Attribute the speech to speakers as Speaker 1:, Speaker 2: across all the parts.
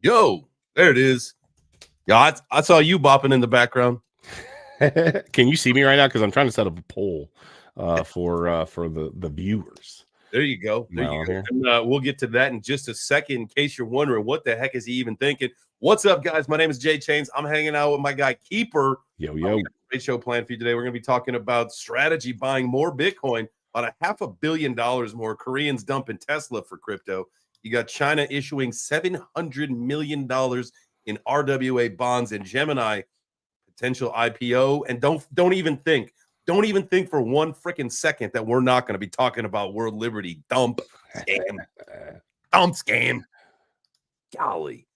Speaker 1: Yo, there it is. Yeah, I saw you bopping in the background.
Speaker 2: Can you see me right now? Because I'm trying to set up a poll for the viewers.
Speaker 1: There you go. There you go. And, we'll get to that in just a second. In case you're wondering what the heck is he even thinking. What's up, guys? My name is JChains. I'm hanging out with my guy Keeper.
Speaker 2: Yo.
Speaker 1: Great show planned for you today. We're going to be talking about strategy, buying more Bitcoin, about $500 million more. Koreans dumping Tesla for crypto. You got China issuing $700 million in RWA bonds, and Gemini potential IPO. And don't even think for one freaking second that we're not going to be talking about World Liberty dump scam. Golly.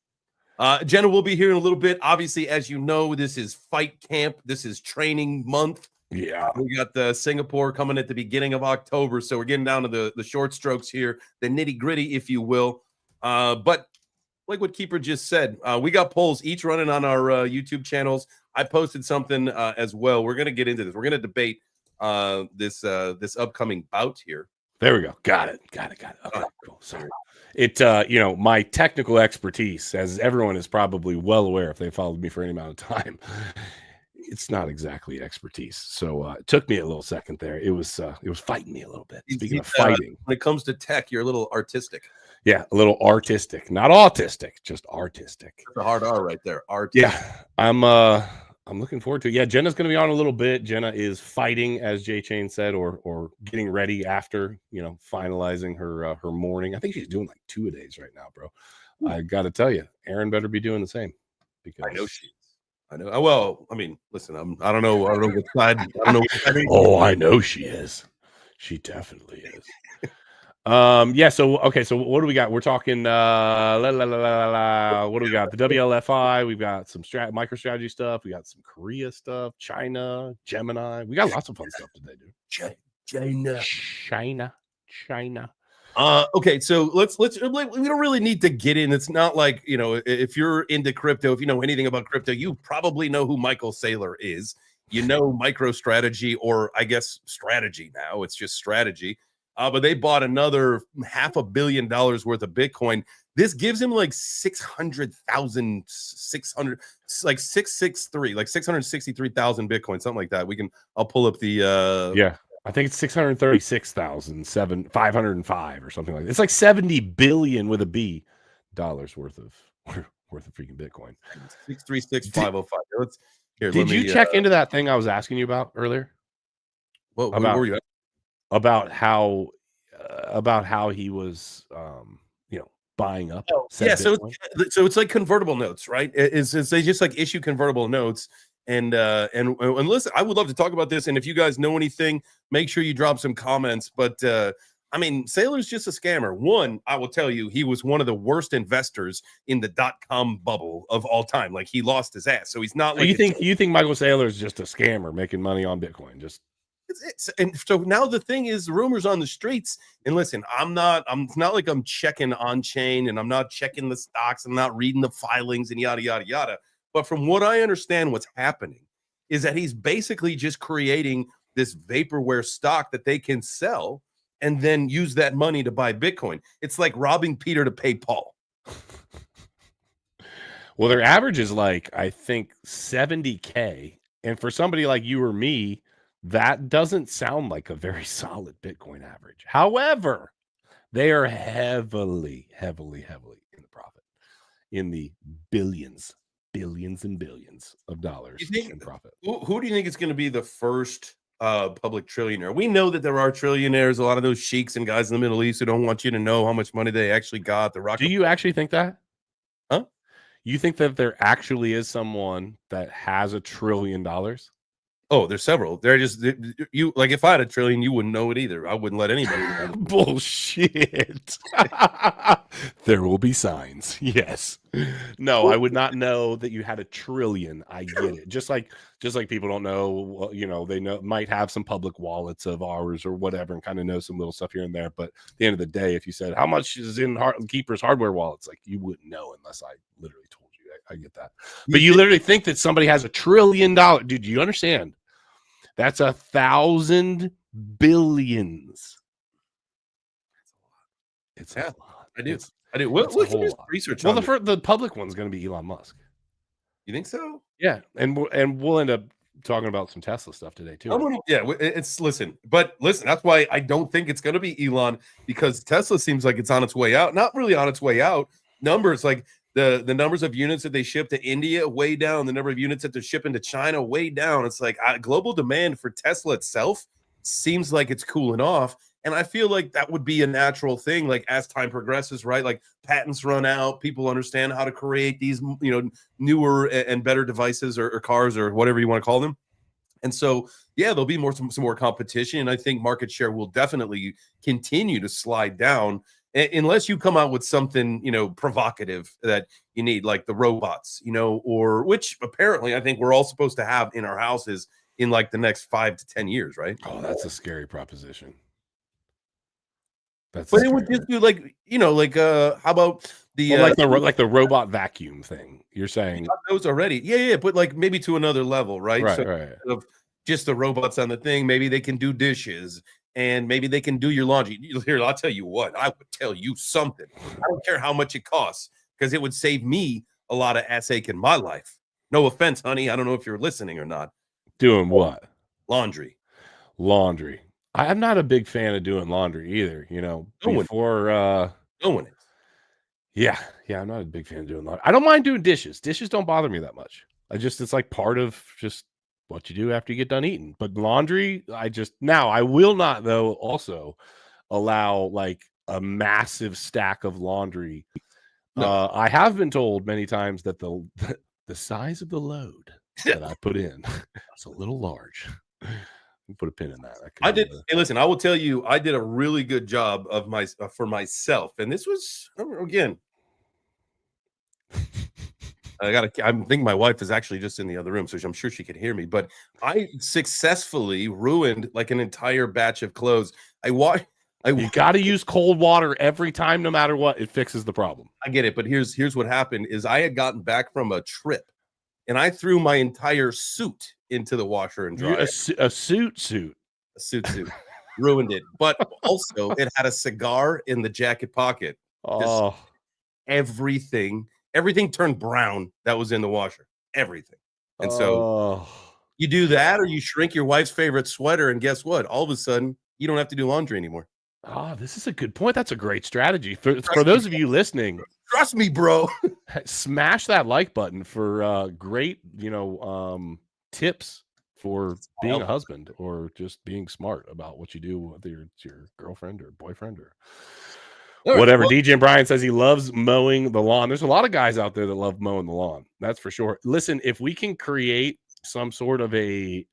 Speaker 1: Jenna will be here in a little bit. Obviously, as you know, this is fight camp. This is training month.
Speaker 2: Yeah.
Speaker 1: We got the Singapore coming at the beginning of October. So we're getting down to the short strokes here, the nitty gritty, if you will. But like what Keeper just said, we got polls each running on our YouTube channels. I posted something as well. We're going to get into this. We're going to debate this upcoming bout here.
Speaker 2: There we go. Got it. Okay, cool. Sorry. It, my technical expertise, as everyone is probably well aware if they followed me for any amount of time, it's not exactly expertise. So it took me a little second there. It was fighting me a little bit. Speaking of fighting,
Speaker 1: when it comes to tech, you're a little artistic.
Speaker 2: Yeah, a little artistic, not autistic, just artistic.
Speaker 1: That's a hard R right there. Artistic.
Speaker 2: Yeah, I'm looking forward to it. Yeah, Jenna's going to be on a little bit. Jenna is fighting, as JChain said, or getting ready after, finalizing her morning. I think she's doing like 2 a days right now, bro. I got to tell you, Aaron better be doing the same.
Speaker 1: Because I know she is. I know. Well, I mean, listen, I don't know what side. I don't know.
Speaker 2: Oh, I know she is. She definitely is. Yeah, so okay, so what do we got? We're talking what do we got? The WLFI, we've got some MicroStrategy stuff, we got some Korea stuff, China, Gemini. We got lots of fun stuff today, dude. China.
Speaker 1: Okay, so let's we don't really need to get in. It's not like, if you're into crypto, if you know anything about crypto, you probably know who Michael Saylor is. You know MicroStrategy, or I guess strategy now. It's just strategy. But they bought another $500 million worth of Bitcoin. This gives him like 663,000 Bitcoin, something like that. I'll pull up the
Speaker 2: I think it's 636,505 or something like that. It's like 70 billion with a B dollars worth of freaking Bitcoin.
Speaker 1: 636,505.
Speaker 2: Did you check into that thing I was asking you about earlier?
Speaker 1: What were you at?
Speaker 2: About how he was buying up.
Speaker 1: Yeah, so it's like convertible notes, right? It's they just like issue convertible notes, and listen, I would love to talk about this, and if you guys know anything, make sure you drop some comments. But I mean, Saylor's just a scammer. One, I will tell you, he was one of the worst investors in the .com bubble of all time. Like, he lost his ass, so he's not. Like,
Speaker 2: you think Michael Saylor is just a scammer making money on Bitcoin?
Speaker 1: And so now the thing is, rumors on the streets, and listen, it's not like I'm checking on chain, and I'm not checking the stocks, I'm not reading the filings and yada yada yada, but from what I understand, what's happening is that he's basically just creating this vaporware stock that they can sell and then use that money to buy Bitcoin. It's like robbing Peter to pay Paul.
Speaker 2: Well, their average is like, I think, 70K, and for somebody like you or me, that doesn't sound like a very solid Bitcoin average. However, they are heavily in the profit, in the billions and billions of dollars in profit.
Speaker 1: Who do you think is going to be the first public trillionaire? We know that there are trillionaires, a lot of those sheiks and guys in the Middle East who don't want you to know how much money they actually got.
Speaker 2: Do you actually think that?
Speaker 1: Huh?
Speaker 2: You think that there actually is someone that has $1 trillion?
Speaker 1: Oh, there's several. They're just you. Like, if I had $1 trillion, you wouldn't know it either. I wouldn't let anybody know.
Speaker 2: Bullshit. There will be signs. Yes. No, I would not know that you had $1 trillion. I get it. Just like people don't know. They might have some public wallets of ours or whatever, and kind of know some little stuff here and there. But at the end of the day, if you said how much is in Keeper's hardware wallets, like, you wouldn't know unless I literally told you. I get that. But you literally think that somebody has $1 trillion. Dude, you understand? That's 1,000 billions. It's a lot.
Speaker 1: I do. I do.
Speaker 2: That's a
Speaker 1: What
Speaker 2: whole
Speaker 1: is
Speaker 2: lot.
Speaker 1: research
Speaker 2: Well,
Speaker 1: on
Speaker 2: the public one's going to be Elon Musk.
Speaker 1: You think so?
Speaker 2: Yeah, and we'll end up talking about some Tesla stuff today too.
Speaker 1: Listen. That's why I don't think it's going to be Elon, because Tesla seems like it's on its way out. Not really on its way out. Numbers like the numbers of units that they ship to India way down. The number of units that they're shipping to China way down. It's like global demand for Tesla itself seems like it's cooling off. And I feel like that would be a natural thing, like as time progresses, right? Like patents run out, people understand how to create these, newer and better devices or cars or whatever you want to call them. And so, yeah, there'll be some more competition. And I think market share will definitely continue to slide down unless you come out with something, provocative that you need, like the robots, or which apparently I think we're all supposed to have in our houses in like the next 5 to 10 years, right?
Speaker 2: Oh, that's a scary proposition.
Speaker 1: But it would just do how about the
Speaker 2: like the robot vacuum thing? You're saying
Speaker 1: those already? Yeah, but like maybe to another level, right?
Speaker 2: Right,
Speaker 1: so
Speaker 2: right.
Speaker 1: Of just the robots on the thing, maybe they can do dishes and maybe they can do your laundry. Here, I'll tell you what, I would tell you something. I don't care how much it costs, because it would save me a lot of ass ache in my life. No offense, honey. I don't know if you're listening or not.
Speaker 2: Doing what?
Speaker 1: Laundry.
Speaker 2: I'm not a big fan of doing laundry either, before
Speaker 1: no one is.
Speaker 2: Yeah, I'm not a big fan of doing laundry. I don't mind doing dishes. Dishes don't bother me that much. It's like part of just what you do after you get done eating. But laundry, I will not though also allow like a massive stack of laundry. No. I have been told many times that the size of the load that I put in is a little large. Put a pin in that.
Speaker 1: I did. Hey, listen, I will tell you, I did a really good job of for myself, and this was again. I think my wife is actually just in the other room, so I'm sure she could hear me. But I successfully ruined like an entire batch of clothes. You
Speaker 2: got to use cold water every time, no matter what. It fixes the problem.
Speaker 1: I get it, but here's what happened: is I had gotten back from a trip, and I threw my entire suit into the washer and dryer.
Speaker 2: A suit.
Speaker 1: Ruined it. But also, it had a cigar in the jacket pocket.
Speaker 2: Oh,
Speaker 1: everything turned brown that was in the washer. Everything. And so you do that, or you shrink your wife's favorite sweater, and guess what? All of a sudden, you don't have to do laundry anymore.
Speaker 2: This is a good point. That's a great strategy. For those of you listening,
Speaker 1: trust me, bro.
Speaker 2: Smash that like button for great, tips for being a husband or just being smart about what you do, whether it's your girlfriend or boyfriend or whatever. DJ Brian says he loves mowing the lawn. There's a lot of guys out there that love mowing the lawn. That's for sure. Listen, if we can create some sort of a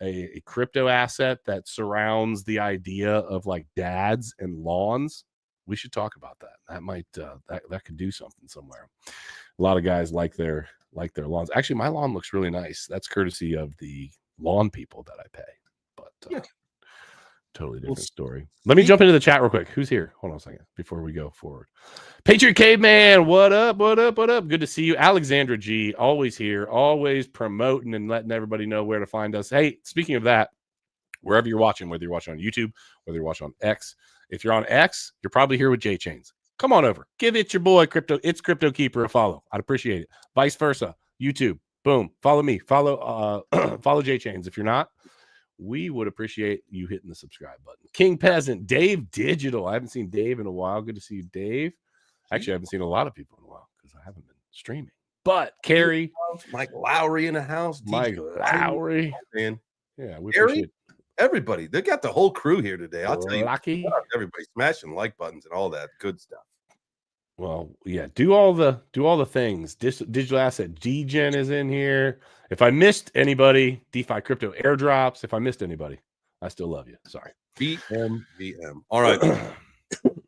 Speaker 2: crypto asset that surrounds the idea of like dads and lawns, we should talk about that. That might that could do something somewhere. A lot of guys like their lawns. Actually, my lawn looks really nice. That's courtesy of the lawn people that I pay. But totally different story. Let me jump into the chat real quick. Who's here? Hold on a second before we go forward. Patriot Caveman, what up? Good to see you. Alexandra G, always here, always promoting and letting everybody know where to find us. Hey, speaking of that, wherever you're watching, whether you're watching on YouTube, whether you're watching on X, if you're on X, you're probably here with JChains. Come on over. Give it your boy It's Crypto Keeper a follow. I'd appreciate it. Vice versa. YouTube. Boom. Follow me. Follow JChains. If you're not, we would appreciate you hitting the subscribe button. King Peasant, Dave Digital. I haven't seen Dave in a while. Good to see you, Dave. Actually, I haven't seen a lot of people in a while because I haven't been streaming. But Carrie,
Speaker 1: Mike Lowry in the house.
Speaker 2: Mike Lowry,
Speaker 1: man.
Speaker 2: Yeah, we appreciate
Speaker 1: everybody. They got the whole crew here today. I'll tell you, everybody smashing like buttons and all that good stuff.
Speaker 2: Well, yeah, do all the things. Digital asset degen is in here. If I missed anybody, DeFi crypto airdrops. If I missed anybody, I still love you. Sorry.
Speaker 1: VM. All right.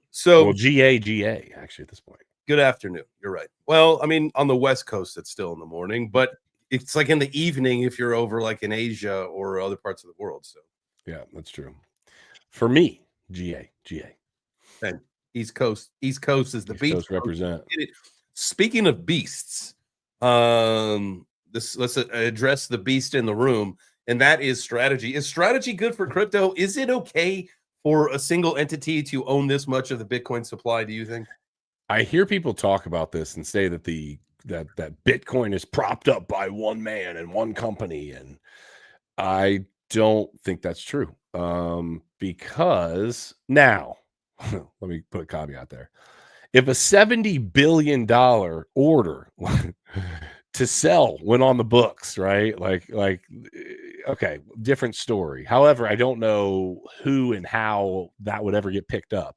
Speaker 1: So
Speaker 2: GA actually at this point.
Speaker 1: Good afternoon. You're right. Well, I mean, on the West Coast, it's still in the morning, but it's like in the evening if you're over like in Asia or other parts of the world. So
Speaker 2: yeah, that's true. For me, GA.
Speaker 1: And East Coast is the beast.
Speaker 2: Coast represent.
Speaker 1: Speaking of beasts, let's address the beast in the room, and that is strategy. Is strategy good for crypto? Is it okay for a single entity to own this much of the Bitcoin supply? Do you think?
Speaker 2: I hear people talk about this and say that that Bitcoin is propped up by one man and one company, and I don't think that's true. Because now, let me put a caveat there. If a $70 billion order to sell went on the books, right? Okay, different story. However, I don't know who and how that would ever get picked up.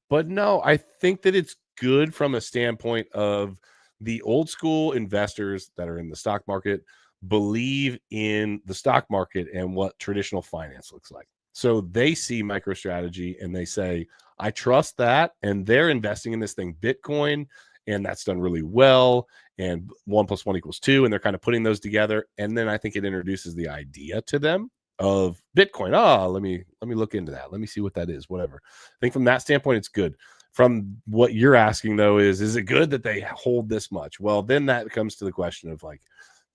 Speaker 2: But no, I think that it's good from a standpoint of the old school investors that are in the stock market believe in the stock market and what traditional finance looks like. So they see MicroStrategy and they say, I trust that. And they're investing in this thing, Bitcoin, and that's done really well. And 1 + 1 = 2. And they're kind of putting those together. And then I think it introduces the idea to them of Bitcoin. Let me look into that. Let me see what that is, whatever. I think from that standpoint, it's good. From what you're asking, though, is it good that they hold this much? Well, then that comes to the question of like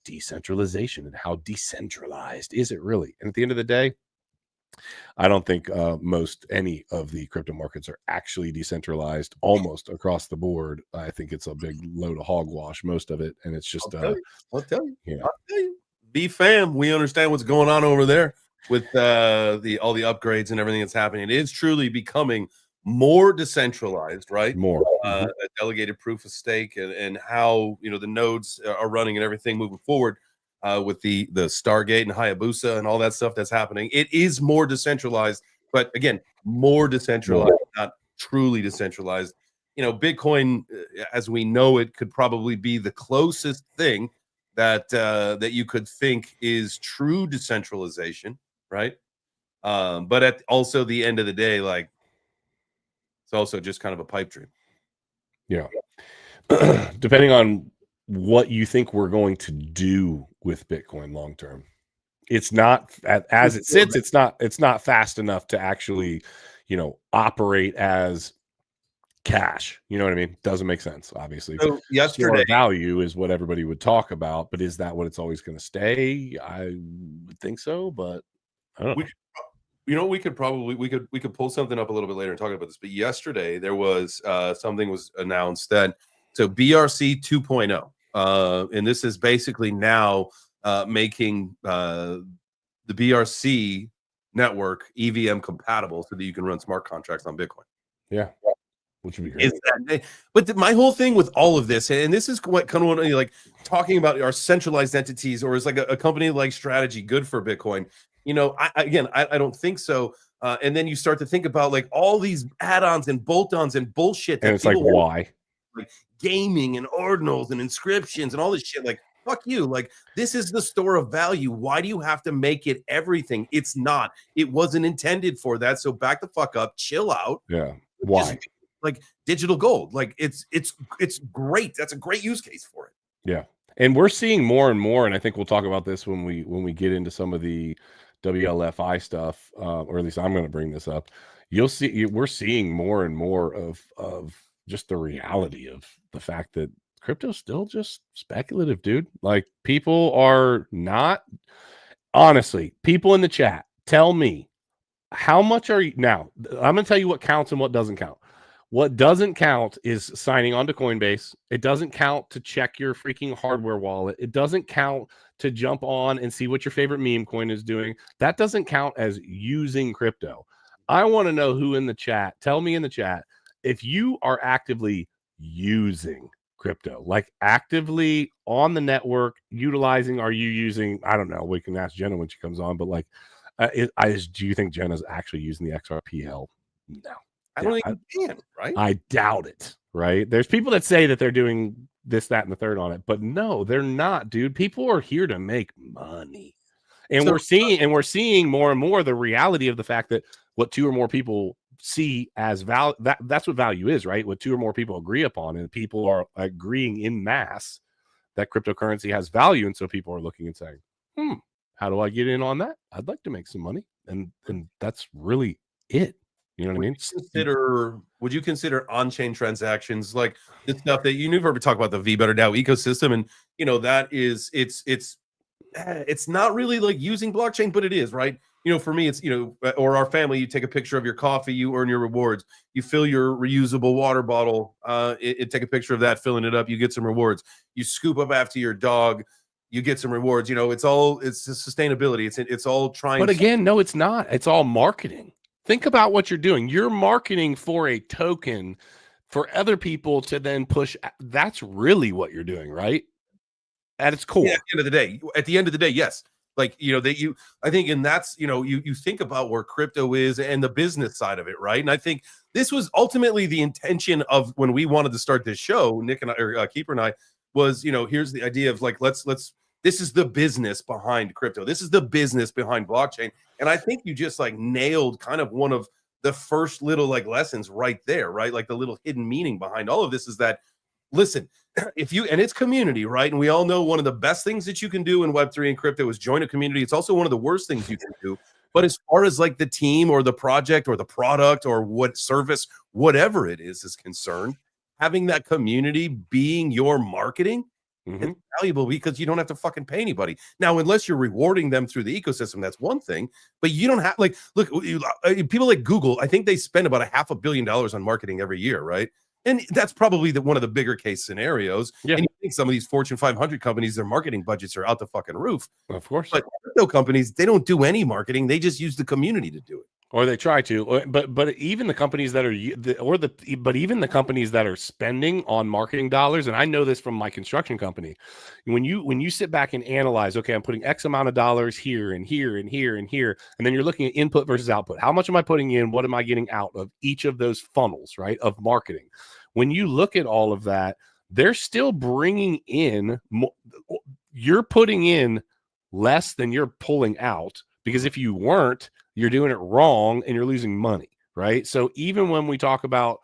Speaker 2: decentralization and how decentralized is it really? And at the end of the day, I don't think any of the crypto markets are actually decentralized almost across the board. I think it's a big load of hogwash, most of it. And it's just,
Speaker 1: I'll tell you. Be fam, we understand what's going on over there with all the upgrades and everything that's happening. It is truly becoming more decentralized, right?
Speaker 2: More
Speaker 1: a delegated proof of stake and how the nodes are running and everything moving forward. With the Stargate and Hayabusa and all that stuff that's happening, it is more decentralized, but again, more decentralized, not truly decentralized. Bitcoin, as we know it, could probably be the closest thing that you could think is true decentralization, right? But at also the end of the day, like it's also just kind of a pipe dream.
Speaker 2: Yeah. Depending on what you think we're going to do with Bitcoin long term, it's not as it sits. It's not fast enough to actually, operate as cash. You know what I mean? Doesn't make sense. Obviously,
Speaker 1: so yesterday,
Speaker 2: value is what everybody would talk about, but is that what it's always going to stay? I would think so, but I don't know.
Speaker 1: We could pull something up a little bit later and talk about this. But yesterday there was something was announced that BRC 2.0, and this is basically now making the BRC network EVM compatible so that you can run smart contracts on Bitcoin.
Speaker 2: Yeah. Which would be great.
Speaker 1: But my whole thing with all of this, and this is what kind of like talking about our centralized entities, or is like a company like Strategy good for Bitcoin? I don't think so. And then you start to think about like all these add-ons and bolt-ons and bullshit.
Speaker 2: And it's like, why?
Speaker 1: Like gaming and ordinals and inscriptions and all this shit. Like, fuck you. Like, this is the store of value. Why do you have to make it everything? It's not. It wasn't intended for that. So back the fuck up. Chill out.
Speaker 2: Yeah. Why?
Speaker 1: Like digital gold. Like it's great. That's a great use case for it.
Speaker 2: Yeah. And we're seeing more and more, and I think we'll talk about this when we get into some of the WLFI stuff, or at least I'm going to bring this up. You'll see we're seeing more and more of just the reality of the fact that crypto's still just speculative, dude. Like people are not, honestly, people in the chat, tell me how much are you now? I'm going to tell you what counts and what doesn't count. What doesn't count is signing on to Coinbase. It doesn't count to check your freaking hardware wallet. It doesn't count to jump on and see what your favorite meme coin is doing. That doesn't count as using crypto. I want to know who in the chat, tell me in the chat, if you are actively using crypto, like actively on the network, utilizing, are you using, I don't know, we can ask Jenna when she comes on, but like, do you think Jenna's actually using the XRP? No.
Speaker 1: I don't think you can, right?
Speaker 2: I doubt it, right? There's people that say that they're doing this, that, and the third on it, but no, they're not, dude. People are here to make money. And we're seeing more and more the reality of the fact that what two or more people see as value, that's what value is, right? What two or more people agree upon, and people are agreeing in mass that cryptocurrency has value. And so people are looking and saying, how do I get in on that? I'd like to make some money. And that's really it. You know what I mean?
Speaker 1: Would you consider on-chain transactions like the stuff that you've ever talked about, the vBetterDAO ecosystem? And that is it's not really like using blockchain, but it is, right? for me, it's, or our family, you take a picture of your coffee, you earn your rewards. You fill your reusable water bottle, take a picture of that, filling it up, you get some rewards. You scoop up after your dog, you get some rewards. It's sustainability. It's all trying.
Speaker 2: But again, no, it's not. It's all marketing. Think about what you're doing. You're marketing for a token for other people to then push. That's really what you're doing, right? At its core.
Speaker 1: Yeah, at the end of the day, yes. Like, I think, and that's, you think about where crypto is and the business side of it, right? And I think this was ultimately the intention of when we wanted to start this show, Nick and I, or Keeper and I, was, here's the idea of like, let's, this is the business behind crypto. This is the business behind blockchain. And I think you just like nailed kind of one of the first little like lessons right there, right? Like the little hidden meaning behind all of this is that, listen, and it's community, right? And we all know one of the best things that you can do in Web3 and crypto is join a community. It's also one of the worst things you can do. But as far as like the team or the project or the product or what service, whatever it is concerned, having that community being your marketing is valuable because you don't have to fucking pay anybody. Now, unless you're rewarding them through the ecosystem, that's one thing. But you don't have, like, look, people like Google, I think they spend about $500 million on marketing every year, right? And that's probably one of the bigger case scenarios. Yeah. And you think some of these Fortune 500 companies, their marketing budgets are out the fucking roof.
Speaker 2: Of course.
Speaker 1: But crypto companies, they don't do any marketing. They just use the community to do it.
Speaker 2: Or they try to. But even the companies that are even the companies that are spending on marketing dollars, and I know this from my construction company, when you sit back and analyze, okay, I'm putting X amount of dollars here and here and here and here, and then you're looking at input versus output. How much am I putting in? What am I getting out of each of those funnels, right, of marketing? When you look at all of that, they're still bringing in more. You're putting in less than you're pulling out, because if you weren't, you're doing it wrong and you're losing money, right? So even when we talk about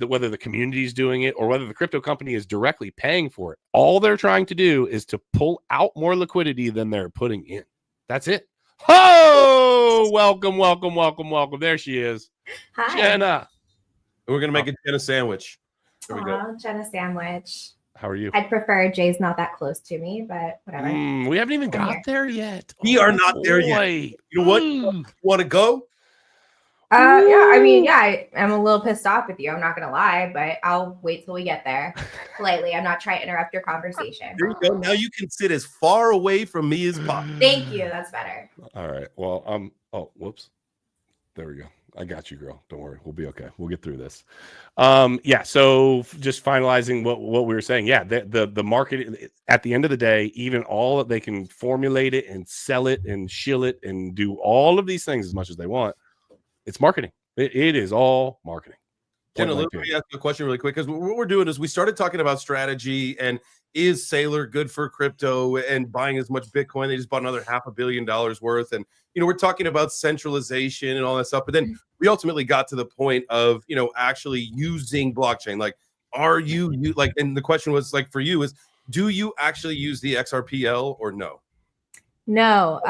Speaker 2: whether the community is doing it or whether the crypto company is directly paying for it, all they're trying to do is to pull out more liquidity than they're putting in. That's it. Oh, welcome. There she is.
Speaker 3: Hi.
Speaker 2: Jenna.
Speaker 1: We're going to make a Jenna sandwich. There we go.
Speaker 3: Jenna sandwich.
Speaker 2: How are you?
Speaker 3: I'd prefer Jay's not that close to me, but whatever.
Speaker 2: We haven't even got there yet.
Speaker 1: We are not there yet. You know what? You want to go?
Speaker 3: Yeah, I mean, yeah, I'm a little pissed off with you. I'm not going to lie, but I'll wait till we get there. Politely. I'm not trying to interrupt your conversation.
Speaker 1: There you go. Now you can sit as far away from me as possible.
Speaker 3: Thank you. That's better.
Speaker 2: All right. Well, oh, whoops. There we go. I got you, girl. Don't worry. We'll be okay. We'll get through this. Yeah. So just finalizing what we were saying. Yeah. The market at the end of the day, even all that they can formulate it and sell it and shill it and do all of these things as much as they want. It's marketing. It is all marketing.
Speaker 1: Jenna, let me ask you a question really quick, because what we're doing is we started talking about strategy and is Saylor good for crypto and buying as much Bitcoin. They just bought another $500 million worth. And, we're talking about centralization and all that stuff. But then we ultimately got to the point of, actually using blockchain. Like, are you like, and the question was like, for you is, do you actually use the XRPL or no?
Speaker 3: No,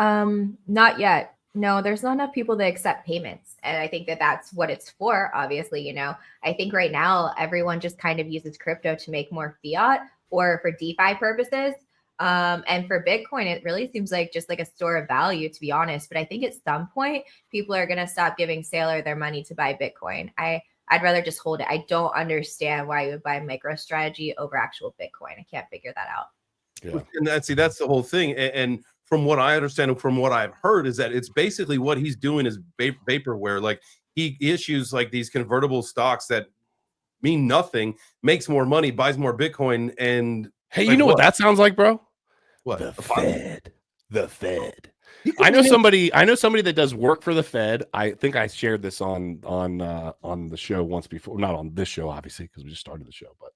Speaker 3: not yet. No, there's not enough people that accept payments. And I think that that's what it's for, obviously. I think right now, everyone just kind of uses crypto to make more fiat or for DeFi purposes. And for Bitcoin, it really seems like just like a store of value, to be honest. But I think at some point, people are going to stop giving Saylor their money to buy Bitcoin. I'd rather just hold it. I don't understand why you would buy MicroStrategy over actual Bitcoin. I can't figure that out.
Speaker 1: Yeah. And that's the whole thing. And from what I understand and from what I've heard is that it's basically what he's doing is vaporware. Like he issues like these convertible stocks that mean nothing, makes more money, buys more Bitcoin. And
Speaker 2: hey, you know what that sounds like, bro?
Speaker 1: What?
Speaker 2: The Fed. The Fed. I know somebody that does work for the Fed. I think I shared this on the show once before. Not on this show, obviously, because we just started the show, but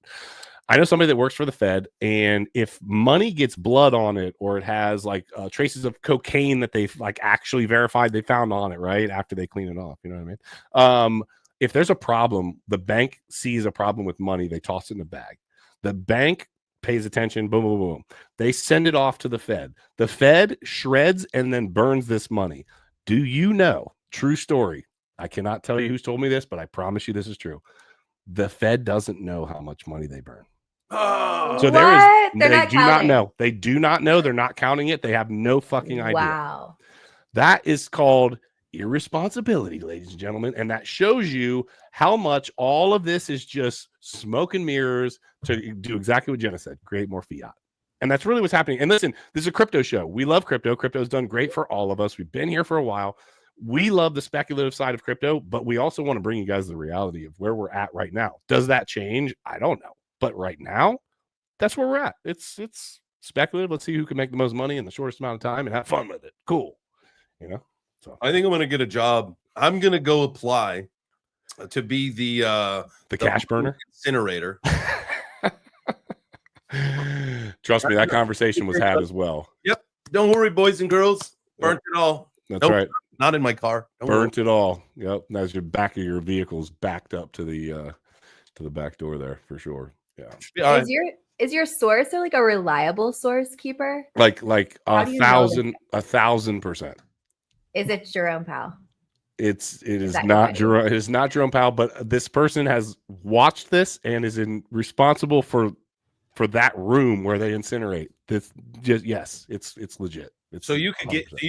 Speaker 2: I know somebody that works for the Fed, and if money gets blood on it or it has like traces of cocaine that they've like actually verified they found on it, right, after they clean it off, you know what I mean? If there's a problem, the bank sees a problem with money, they toss it in a bag. The bank pays attention, boom, boom, boom. They send it off to the Fed. The Fed shreds and then burns this money. Do you know, true story, I cannot tell you who's told me this, but I promise you this is true. The Fed doesn't know how much money they burn.
Speaker 1: Oh,
Speaker 2: so they do not know. They do not know. They're not counting it. They have no fucking idea.
Speaker 3: Wow.
Speaker 2: That is called irresponsibility, ladies and gentlemen. And that shows you how much all of this is just smoke and mirrors to do exactly what Jenna said, create more fiat. And that's really what's happening. And listen, this is a crypto show. We love crypto. Crypto's done great for all of us. We've been here for a while. We love the speculative side of crypto, but we also want to bring you guys the reality of where we're at right now. Does that change? I don't know. But right now, that's where we're at. It's speculative. Let's see who can make the most money in the shortest amount of time and have fun with it. Cool. You know? So
Speaker 1: I think I'm going to get a job. I'm going to go apply to be the
Speaker 2: cash burner
Speaker 1: incinerator.
Speaker 2: Trust me, that conversation was had as well.
Speaker 1: Yep. Don't worry, boys and girls. Burnt it all.
Speaker 2: That's right.
Speaker 1: Not in my car.
Speaker 2: Burnt it all. Yep. That's your back of your vehicle's backed up to the back door there for sure. Yeah.
Speaker 3: Is your source like a reliable source, Keeper?
Speaker 2: Like 1,000%.
Speaker 3: Is it Jerome Powell?
Speaker 2: It is not Jerome. It is not Jerome Powell. But this person has watched this and is responsible for that room where they incinerate. This yes, it's legit.
Speaker 1: So you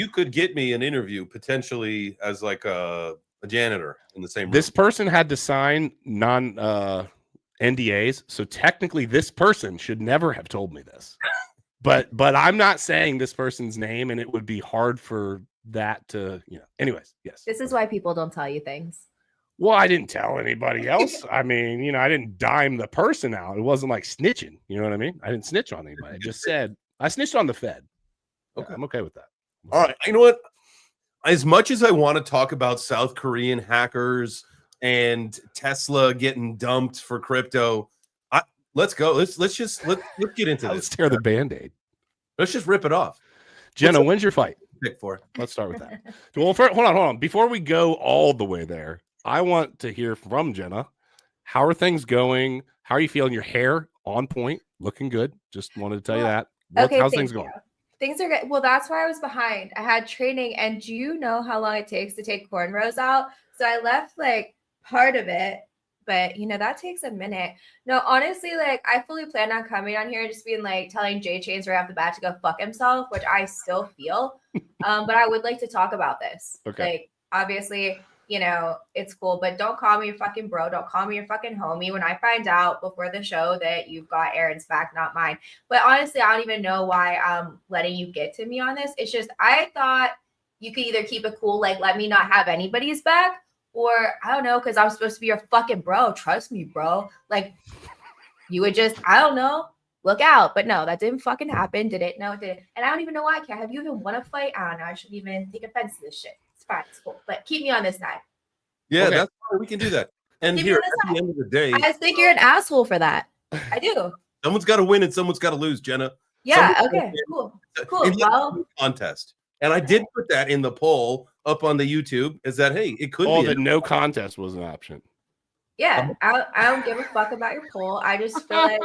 Speaker 1: could get me an interview potentially as like a janitor in the same room.
Speaker 2: This person had to sign NDAs, so technically this person should never have told me this. But I'm not saying this person's name, and it would be hard for that to, anyways, yes.
Speaker 3: This is why people don't tell you things.
Speaker 2: Well, I didn't tell anybody else. I mean, I didn't dime the person out. It wasn't like snitching. You know what I mean? I didn't snitch on anybody. I just said I snitched on the Fed. Okay. Yeah, I'm okay with that.
Speaker 1: All right. You know what? As much as I want to talk about South Korean hackers and Tesla getting dumped for crypto, let's go. Let's get into this.
Speaker 2: Let's tear the Band-Aid.
Speaker 1: Let's just rip it off.
Speaker 2: Jenna, when's your fight?
Speaker 1: Pick for.
Speaker 2: Let's start with that. Well, hold on. Before we go all the way there, I want to hear from Jenna. How are things going? How are you feeling? Your hair on point, looking good. Just wanted to tell you that. How's things going?
Speaker 3: Things are good. Well, that's why I was behind. I had training, and do you know how long it takes to take cornrows out? So I left like part of it, but that takes a minute. No, honestly, like I fully planned on coming on here and just being like telling JChains right off the bat to go fuck himself, which I still feel. But I would like to talk about this.
Speaker 2: Okay.
Speaker 3: Like obviously, it's cool, but don't call me your fucking bro. Don't call me your fucking homie when I find out before the show that you've got Aaron's back, not mine. But honestly, I don't even know why I'm letting you get to me on this. It's just, I thought you could either keep it cool, like let me not have anybody's back, or I don't know, because I'm supposed to be your fucking bro. Trust me, bro. Like you would just, I don't know, look out. But no, that didn't fucking happen. Did it? No, it didn't. And I don't even know why I can't. Have you even won a fight? I don't know. I shouldn't even take offense to this shit. It's fine. It's cool. But keep me on this side.
Speaker 1: Yeah, okay. That's fine. We can do that. And here, at the end of the day,
Speaker 3: I just think you're an asshole for that. I do.
Speaker 1: Someone's got to win and someone's got to lose, Jenna.
Speaker 3: Yeah. Okay. Cool. Well,
Speaker 1: contest. And I did put that in the poll up on the YouTube. Is that it could be?
Speaker 2: Oh, that no contest was an option.
Speaker 3: Yeah, I don't give a fuck about your poll. I just feel like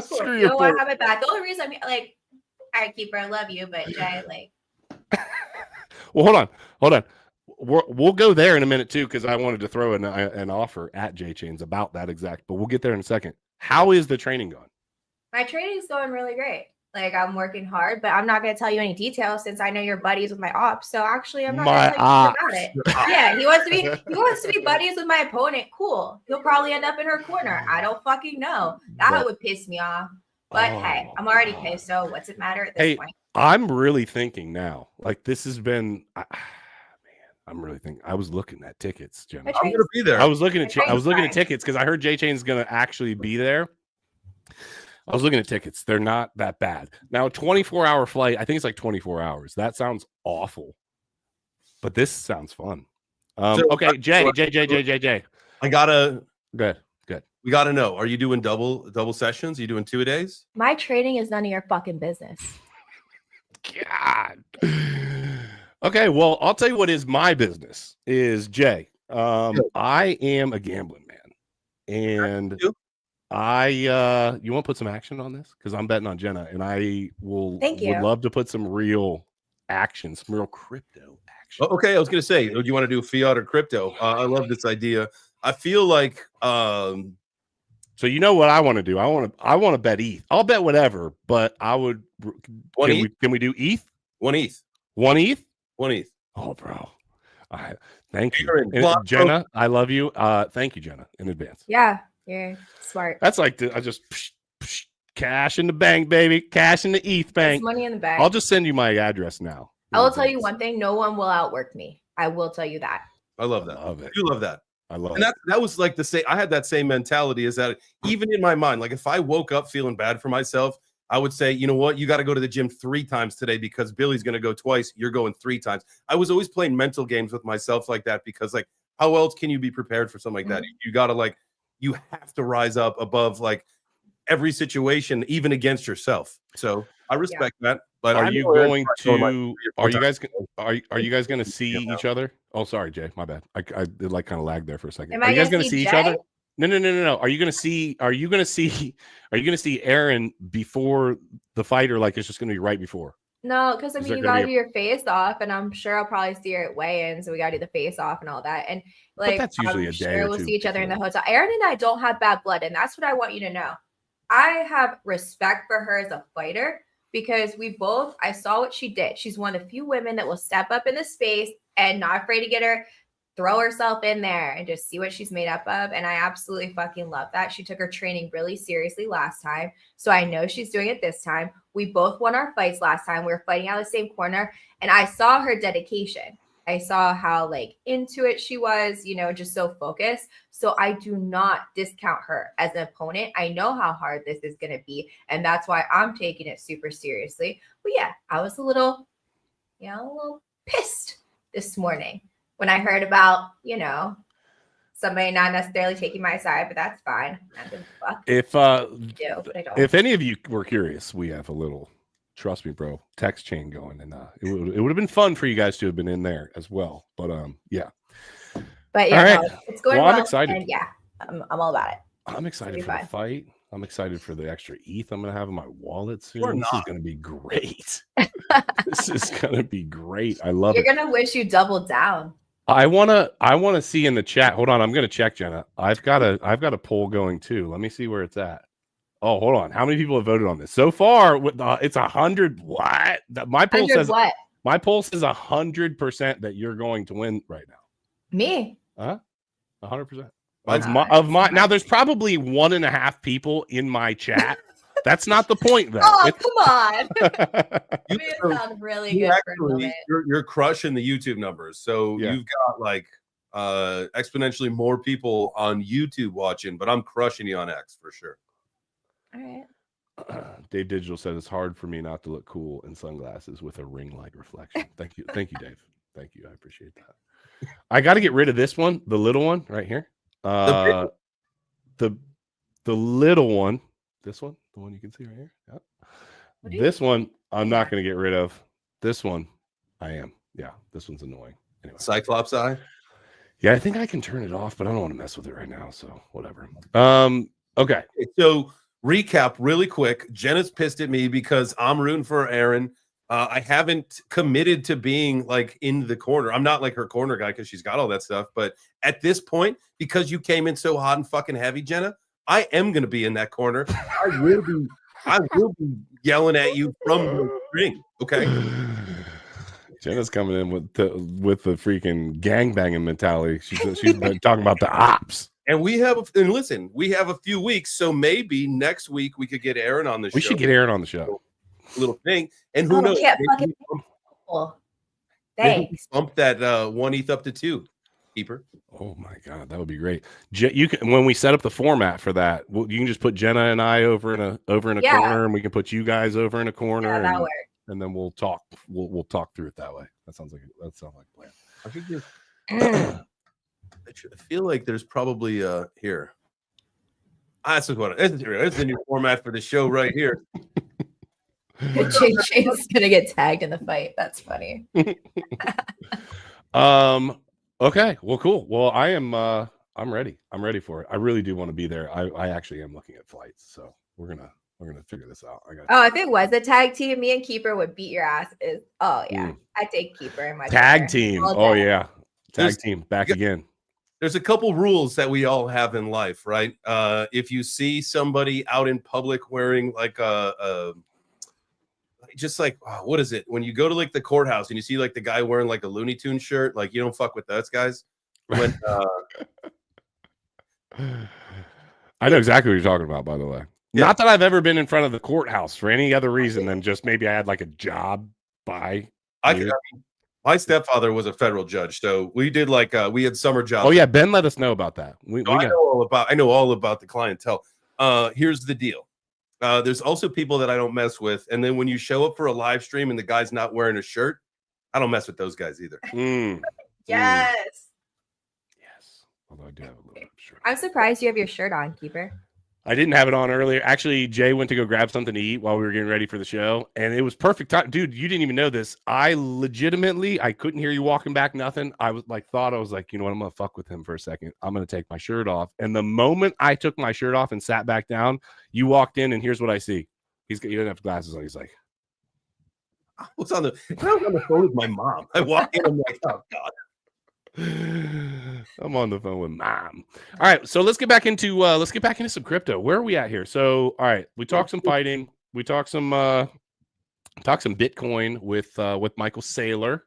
Speaker 3: cool. You know what? Have it back. The only reason I'm like, all right, Keeper, I love you, but Jay, like.
Speaker 2: Well, hold on. We'll go there in a minute too, because I wanted to throw an offer at JChains about that exact, but we'll get there in a second. How is the training going?
Speaker 3: My training's going really great. Like I'm working hard, but I'm not going to tell you any details since I know you're buddies with my ops. So actually, I'm not going to tell you about it. Yeah, he wants to be buddies with my opponent. Cool. He'll probably end up in her corner. I don't fucking know. That would piss me off. But hey, I'm already pissed. So what's it matter at this point?
Speaker 2: I'm really thinking now. Like this has been. I'm really thinking. I was looking at tickets, Jenna.
Speaker 1: I'm gonna be there.
Speaker 2: I was looking at tickets because I heard JChains is gonna actually be there. I was looking at tickets. They're not that bad. Now, a 24-hour flight. I think it's like 24 hours. That sounds awful, but this sounds fun. Okay, Jay.
Speaker 1: I gotta.
Speaker 2: Good.
Speaker 1: We gotta know. Are you doing double sessions? Are you doing 2 days?
Speaker 3: My training is none of your fucking business.
Speaker 2: God. Okay, well, I'll tell you what is my business is Jay. I am a gambling man, and you want to put some action on this because I'm betting on Jenna, and I would love to put some real action, some real crypto action.
Speaker 1: Okay, I was gonna say, do you want to do fiat or crypto? I love this idea. I feel like
Speaker 2: so you know what I want to do? I want to bet ETH. I'll bet whatever, but I would. Can we do ETH?
Speaker 1: One ETH.
Speaker 2: One ETH.
Speaker 1: One ETH.
Speaker 2: Oh, bro. Thank you,
Speaker 1: Aaron,
Speaker 2: Jenna. I love you. Thank you, Jenna, in advance.
Speaker 3: Yeah, you're smart.
Speaker 2: That's like I just cash in the bank, baby. Cash in the ETH bank.
Speaker 3: There's money in the bank.
Speaker 2: I'll just send you my address now.
Speaker 3: I will tell you one thing: no one will outwork me. I will tell you that.
Speaker 1: I love that.
Speaker 2: Love it.
Speaker 1: You love that.
Speaker 2: I love
Speaker 1: and
Speaker 2: it.
Speaker 1: that was like the same. I had that same mentality. Is that even in my mind, like if I woke up feeling bad for myself, I would say, you know what, you got to go to the gym 3 times today because Billy's going to go twice. You're going 3 times. I was always playing mental games with myself like that because, like, how else can you be prepared for something like that? You got to you have to rise up above like every situation, even against yourself. So I respect that. But
Speaker 2: are you going to? Are you guys going to see each other? Oh, sorry, Jay. My bad. I like kind of lagged there for a second. Are you guys going to see each other? No. Are you going to see Aaron before the fight, or like it's just going to be right before?
Speaker 3: No, because I mean you gotta do your face off, and I'm sure I'll probably see her at weigh-in, so we gotta do the face off and all that. And like,
Speaker 2: but that's usually a day or
Speaker 3: we'll
Speaker 2: two
Speaker 3: see each other in the hotel. Aaron and I don't have bad blood, and that's what I want you to know. I have respect for her as a fighter because I saw what she did. She's one of the few women that will step up in the space and not afraid to throw herself in there and just see what she's made up of. And I absolutely fucking love that. She took her training really seriously last time. So I know she's doing it this time. We both won our fights last time. We were fighting out of the same corner. And I saw her dedication. I saw how into it she was, just so focused. So I do not discount her as an opponent. I know how hard this is going to be. And that's why I'm taking it super seriously. But yeah, I was a little pissed this morning when I heard about, somebody not necessarily taking my side, but that's fine.
Speaker 2: If any of you were curious, we have a little, trust me, bro, text chain going, and it would have been fun for you guys to have been in there as well. But yeah.
Speaker 3: But yeah,
Speaker 2: right.
Speaker 3: No, it's going well.
Speaker 2: I'm excited.
Speaker 3: And yeah, I'm all about it.
Speaker 2: I'm excited for the fight. I'm excited for the extra ETH I'm going to have in my wallet soon. This is going to be great. This is going to be great. I love it.
Speaker 3: You're going to wish you doubled down.
Speaker 2: I wanna see in the chat. Hold on, I'm gonna check, Jenna. I've got a poll going too. Let me see where it's at. Oh, hold on. How many people have voted on this so far? It's 100. What? My poll says what? My poll says 100% that you're going to win right now.
Speaker 3: Me?
Speaker 2: 100%. Now there's probably 1.5 people in my chat. That's not the point, though.
Speaker 3: Oh, come on. It sounds really good for a moment.
Speaker 1: You're crushing the YouTube numbers. So you've got exponentially more people on YouTube watching, but I'm crushing you on X for sure.
Speaker 3: All right.
Speaker 2: Dave Digital said it's hard for me not to look cool in sunglasses with a ring light reflection. Thank you, Dave. Thank you. I appreciate that. I got to get rid of this one, the little one right here. The little one. This one, the one you can see right here. Yep. This one, I'm not going to get rid of. This one, I am. Yeah, this one's annoying. Anyway.
Speaker 1: Cyclops eye?
Speaker 2: Yeah, I think I can turn it off, but I don't want to mess with it right now, so whatever. Okay.
Speaker 1: So, recap really quick. Jenna's pissed at me because I'm rooting for Aaron. I haven't committed to being in the corner. I'm not her corner guy because she's got all that stuff. But at this point, because you came in so hot and fucking heavy, Jenna, I am going to be in that corner. I will be yelling at you from the ring. Okay.
Speaker 2: Jenna's coming in with the freaking gangbanging mentality. She's been talking about the ops.
Speaker 1: And we have a few weeks, so maybe next week we could get Aaron on the show.
Speaker 2: We should get Aaron on the show.
Speaker 1: Little thing, and who knows?
Speaker 3: Thanks.
Speaker 1: Bump that 1 ETH up to 2. Keeper.
Speaker 2: Oh my god, that would be great. You can, when we set up the format for that, you can just put Jenna and I over in a corner, and we can put you guys over in a corner, and then we'll talk. We'll talk through it that way. That sounds like a plan.
Speaker 1: I think I feel like there's probably here. That's what it is. It's the new format for the show right here.
Speaker 3: JChains gonna get tagged in the fight. That's funny.
Speaker 2: Okay. Well, cool. Well, I'm ready. I'm ready for it. I really do want to be there. I actually am looking at flights, so we're gonna figure this out.
Speaker 3: If it was a tag team, me and Keeper would beat your ass. I take Keeper in my
Speaker 2: tag team. Oh yeah, tag team back again.
Speaker 1: There's a couple rules that we all have in life, right? If you see somebody out in public wearing just like, what is it? When you go to like the courthouse and you see like the guy wearing like a Looney Tunes shirt, like you don't fuck with those guys. When
Speaker 2: I know exactly what you're talking about, by the way.
Speaker 1: Yeah.
Speaker 2: Not that I've ever been in front of the courthouse for any other reason than just maybe I had like a job by.
Speaker 1: My stepfather was a federal judge, so we did like we had summer jobs.
Speaker 2: Oh yeah, Ben let us know about that.
Speaker 1: I know all about the clientele. Here's the deal. There's also people that I don't mess with, and then when you show up for a live stream and the guy's not wearing a shirt, I don't mess with those guys either.
Speaker 3: Yes.
Speaker 2: Although I do have a little bit of shirt.
Speaker 3: I'm surprised you have your shirt on, Keeper.
Speaker 2: I didn't have it on earlier. Actually, Jay went to go grab something to eat while we were getting ready for the show, and it was perfect time. Dude, you didn't even know this. I couldn't hear you walking back, nothing. I was like, you know what? I'm going to fuck with him for a second. I'm going to take my shirt off. And the moment I took my shirt off and sat back down, you walked in, and here's what I see. He doesn't have glasses on. He's like,
Speaker 1: I was on the phone with my mom. I walk in, I'm like, oh God.
Speaker 2: I'm on the phone with mom. All right, so let's get back into some crypto. Where are we at here? So, all right, we talked some fighting. We talked some Bitcoin with Michael Saylor.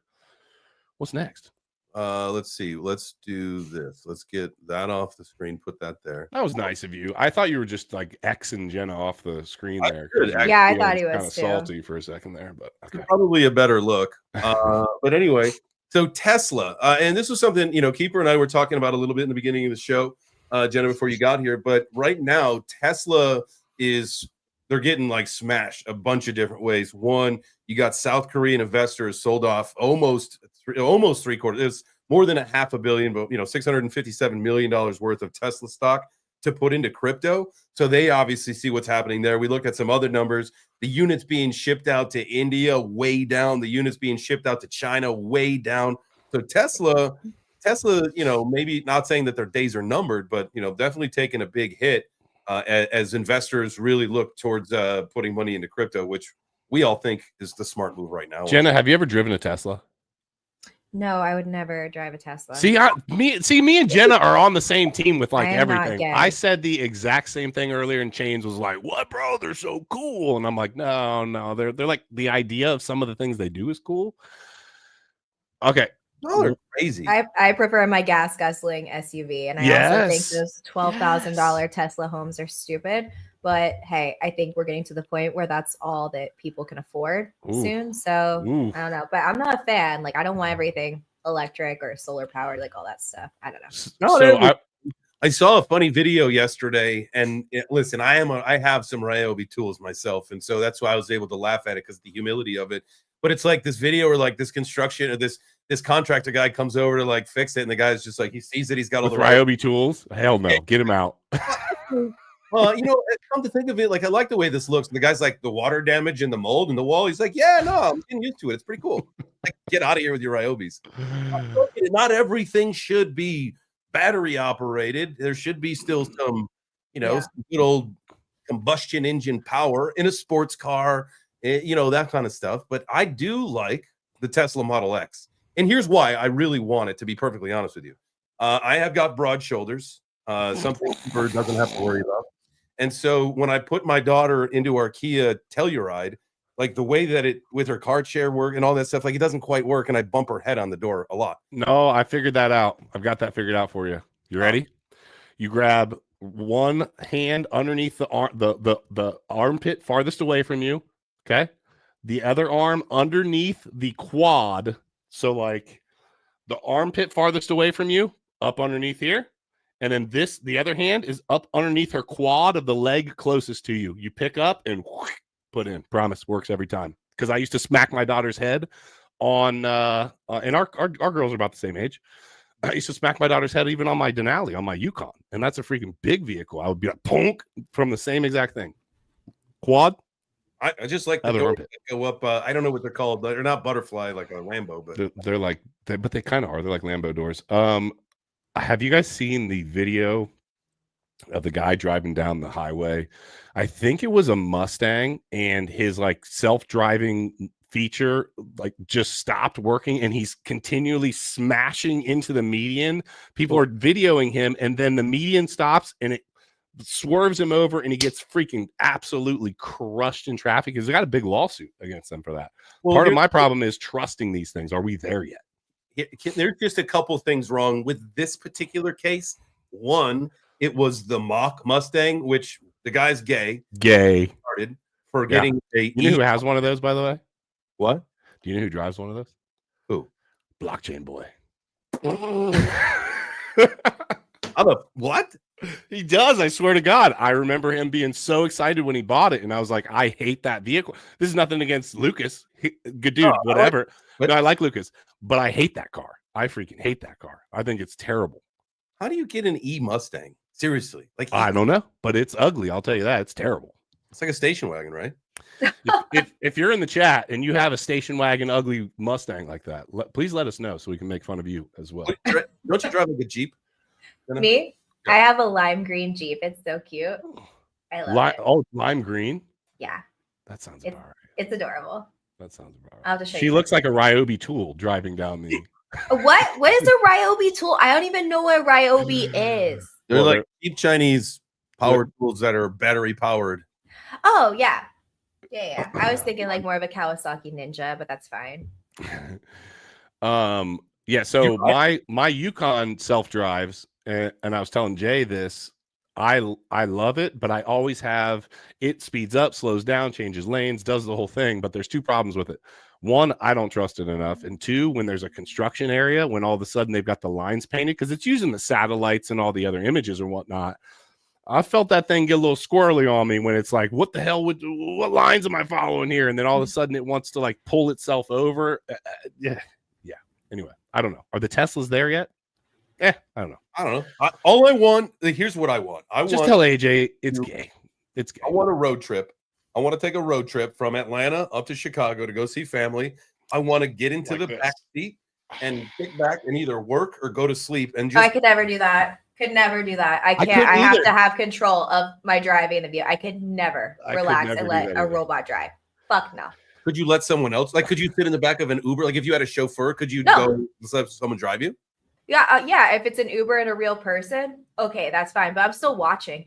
Speaker 2: What's next?
Speaker 1: Let's see. Let's do this. Let's get that off the screen. Put that there.
Speaker 2: That was nice of you. I thought you were just like Xing Jenna off the screen there.
Speaker 3: Yeah, I thought he was
Speaker 2: kind of salty for a second there, but okay.
Speaker 1: Probably a better look. But anyway. So Tesla, and this was something, Keeper and I were talking about a little bit in the beginning of the show, Jenna, before you got here. But right now, Tesla they're getting like smashed a bunch of different ways. One, you got South Korean investors sold off almost 3/4. It's more than $500 million, but $657 million worth of Tesla stock to put into crypto. So they obviously see what's happening there. We look at some other numbers. The units being shipped out to India, way down. The units being shipped out to China, way down. So Tesla, maybe not saying that their days are numbered, but definitely taking a big hit as investors really look towards putting money into crypto, which we all think is the smart move right now.
Speaker 2: Jenna, have you ever driven a Tesla?
Speaker 3: No, I would never drive a Tesla.
Speaker 2: See, me and Jenna are on the same team with like everything.
Speaker 3: I
Speaker 2: said the exact same thing earlier, and Chains was like, "What, bro? They're so cool." And I'm like, "No, they're like the idea of some of the things they do is cool." Okay,
Speaker 1: no, they're crazy.
Speaker 3: I prefer my gas guzzling SUV, and I also think those $12,000 Tesla homes are stupid. But hey, I think we're getting to the point where that's all that people can afford soon. So I don't know, but I'm not a fan. Like, I don't want everything electric or solar powered, like all that stuff. I don't know.
Speaker 1: No, I saw a funny video yesterday, and listen, I have some Ryobi tools myself, and so that's why I was able to laugh at it because the humility of it. But it's like this video or like this construction or this contractor guy comes over to like fix it, and the guy's just like, he sees that he's got all the
Speaker 2: Ryobi tools. Hell no, get him out.
Speaker 1: Come to think of it, like I like the way this looks. And the guy's like, the water damage and the mold and the wall. He's like, yeah, no, I'm getting used to it. It's pretty cool. Like, get out of here with your Ryobis. Not everything should be battery operated. There should be still some, some good old combustion engine power in a sports car, that kind of stuff. But I do like the Tesla Model X. And here's why I really want it, to be perfectly honest with you. I have got broad shoulders, something Keeper doesn't have to worry about. And so when I put my daughter into our Kia Telluride, like the way that it with her car chair work and all that stuff, like it doesn't quite work, and I bump her head on the door a lot.
Speaker 2: No, I figured that out. I've got that figured out for you. You ready? You grab one hand underneath the armpit farthest away from you. Okay. The other arm underneath the quad. So like the armpit farthest away from you, up underneath here. And then the other hand is up underneath her quad of the leg closest to you. You pick up and put in. Promise, works every time. Because I used to smack my daughter's head on, and our girls are about the same age. I used to smack my daughter's head even on my Denali, on my Yukon. And that's a freaking big vehicle. I would be like, punk, from the same exact thing. Quad.
Speaker 1: I just like the go up. I don't know what they're called. They're not butterfly like a Lambo, but
Speaker 2: they're like, but they kind of are. They're like Lambo doors. Have you guys seen the video of the guy driving down the highway? I think it was a Mustang, and his like self-driving feature like just stopped working, and he's continually smashing into the median. People are videoing him, and then the median stops, and swerves him over, and he gets freaking absolutely crushed in traffic. He's got a big lawsuit against them for that.
Speaker 1: Well,
Speaker 2: Part of my problem is trusting these things. Are we there yet?
Speaker 1: There's just a couple things wrong with this particular case. One, it was the mock Mustang, which the guy's gay. Started for getting a.
Speaker 2: You know who has one of those, by the way?
Speaker 1: What?
Speaker 2: Do you know who drives one of those?
Speaker 1: Who?
Speaker 2: Blockchain boy.
Speaker 1: What?
Speaker 2: He does. I swear to God. I remember him being so excited when he bought it, and I was like, I hate that vehicle. This is nothing against Lucas. Good dude, whatever. I like Lucas, but I hate that car. I freaking hate that car. I think it's terrible.
Speaker 1: How do you get an Mustang? Seriously, like
Speaker 2: I don't know, but it's ugly. I'll tell you that. It's terrible.
Speaker 1: It's like a station wagon, right?
Speaker 2: if you're in the chat and you have a station wagon ugly Mustang like that, please let us know so we can make fun of you as well.
Speaker 1: Don't you drive like a Jeep?
Speaker 3: Me? Yeah. I have a lime green Jeep. It's so cute. I love it.
Speaker 2: Oh, lime green?
Speaker 3: Yeah.
Speaker 2: That sounds about right.
Speaker 3: It's adorable.
Speaker 2: That sounds about right.
Speaker 3: I'll just show
Speaker 2: she looks like a Ryobi tool driving down the.
Speaker 3: What is a Ryobi tool? I don't even know what Ryobi is.
Speaker 1: They're like cheap Chinese power tools that are battery powered.
Speaker 3: Oh, yeah. Yeah. I was thinking like more of a Kawasaki Ninja, but that's fine.
Speaker 2: Yeah, so my Yukon self-drives, and I was telling Jay this, I love it, but I always have it speeds up, slows down, changes lanes, does the whole thing, but there's two problems with it. One, I don't trust it enough, and two, when there's a construction area, when all of a sudden they've got the lines painted, because it's using the satellites and all the other images and whatnot, I felt that thing get a little squirrely on me when it's like, what the hell, what lines am I following here? And then all of a sudden it wants to like pull itself over. Yeah. Anyway, I don't know. Are the Teslas there yet? I don't know.
Speaker 1: All I want, here's what I want.
Speaker 2: Just tell AJ it's gay. It's gay.
Speaker 1: I want a road trip. I want to take a road trip from Atlanta up to Chicago to go see family. I want to get into the back seat and kick back and either work or go to sleep. And just
Speaker 3: I could never do that. Could never do that. I can't. I have to have control of my driving the vehicle. I could never relax and let a robot drive. Fuck no.
Speaker 1: Could you let someone else? Like, could you sit in the back of an Uber? Like, if you had a chauffeur, could you go let someone drive you?
Speaker 3: Yeah, yeah. If it's an Uber and a real person, okay, that's fine. But I'm still watching.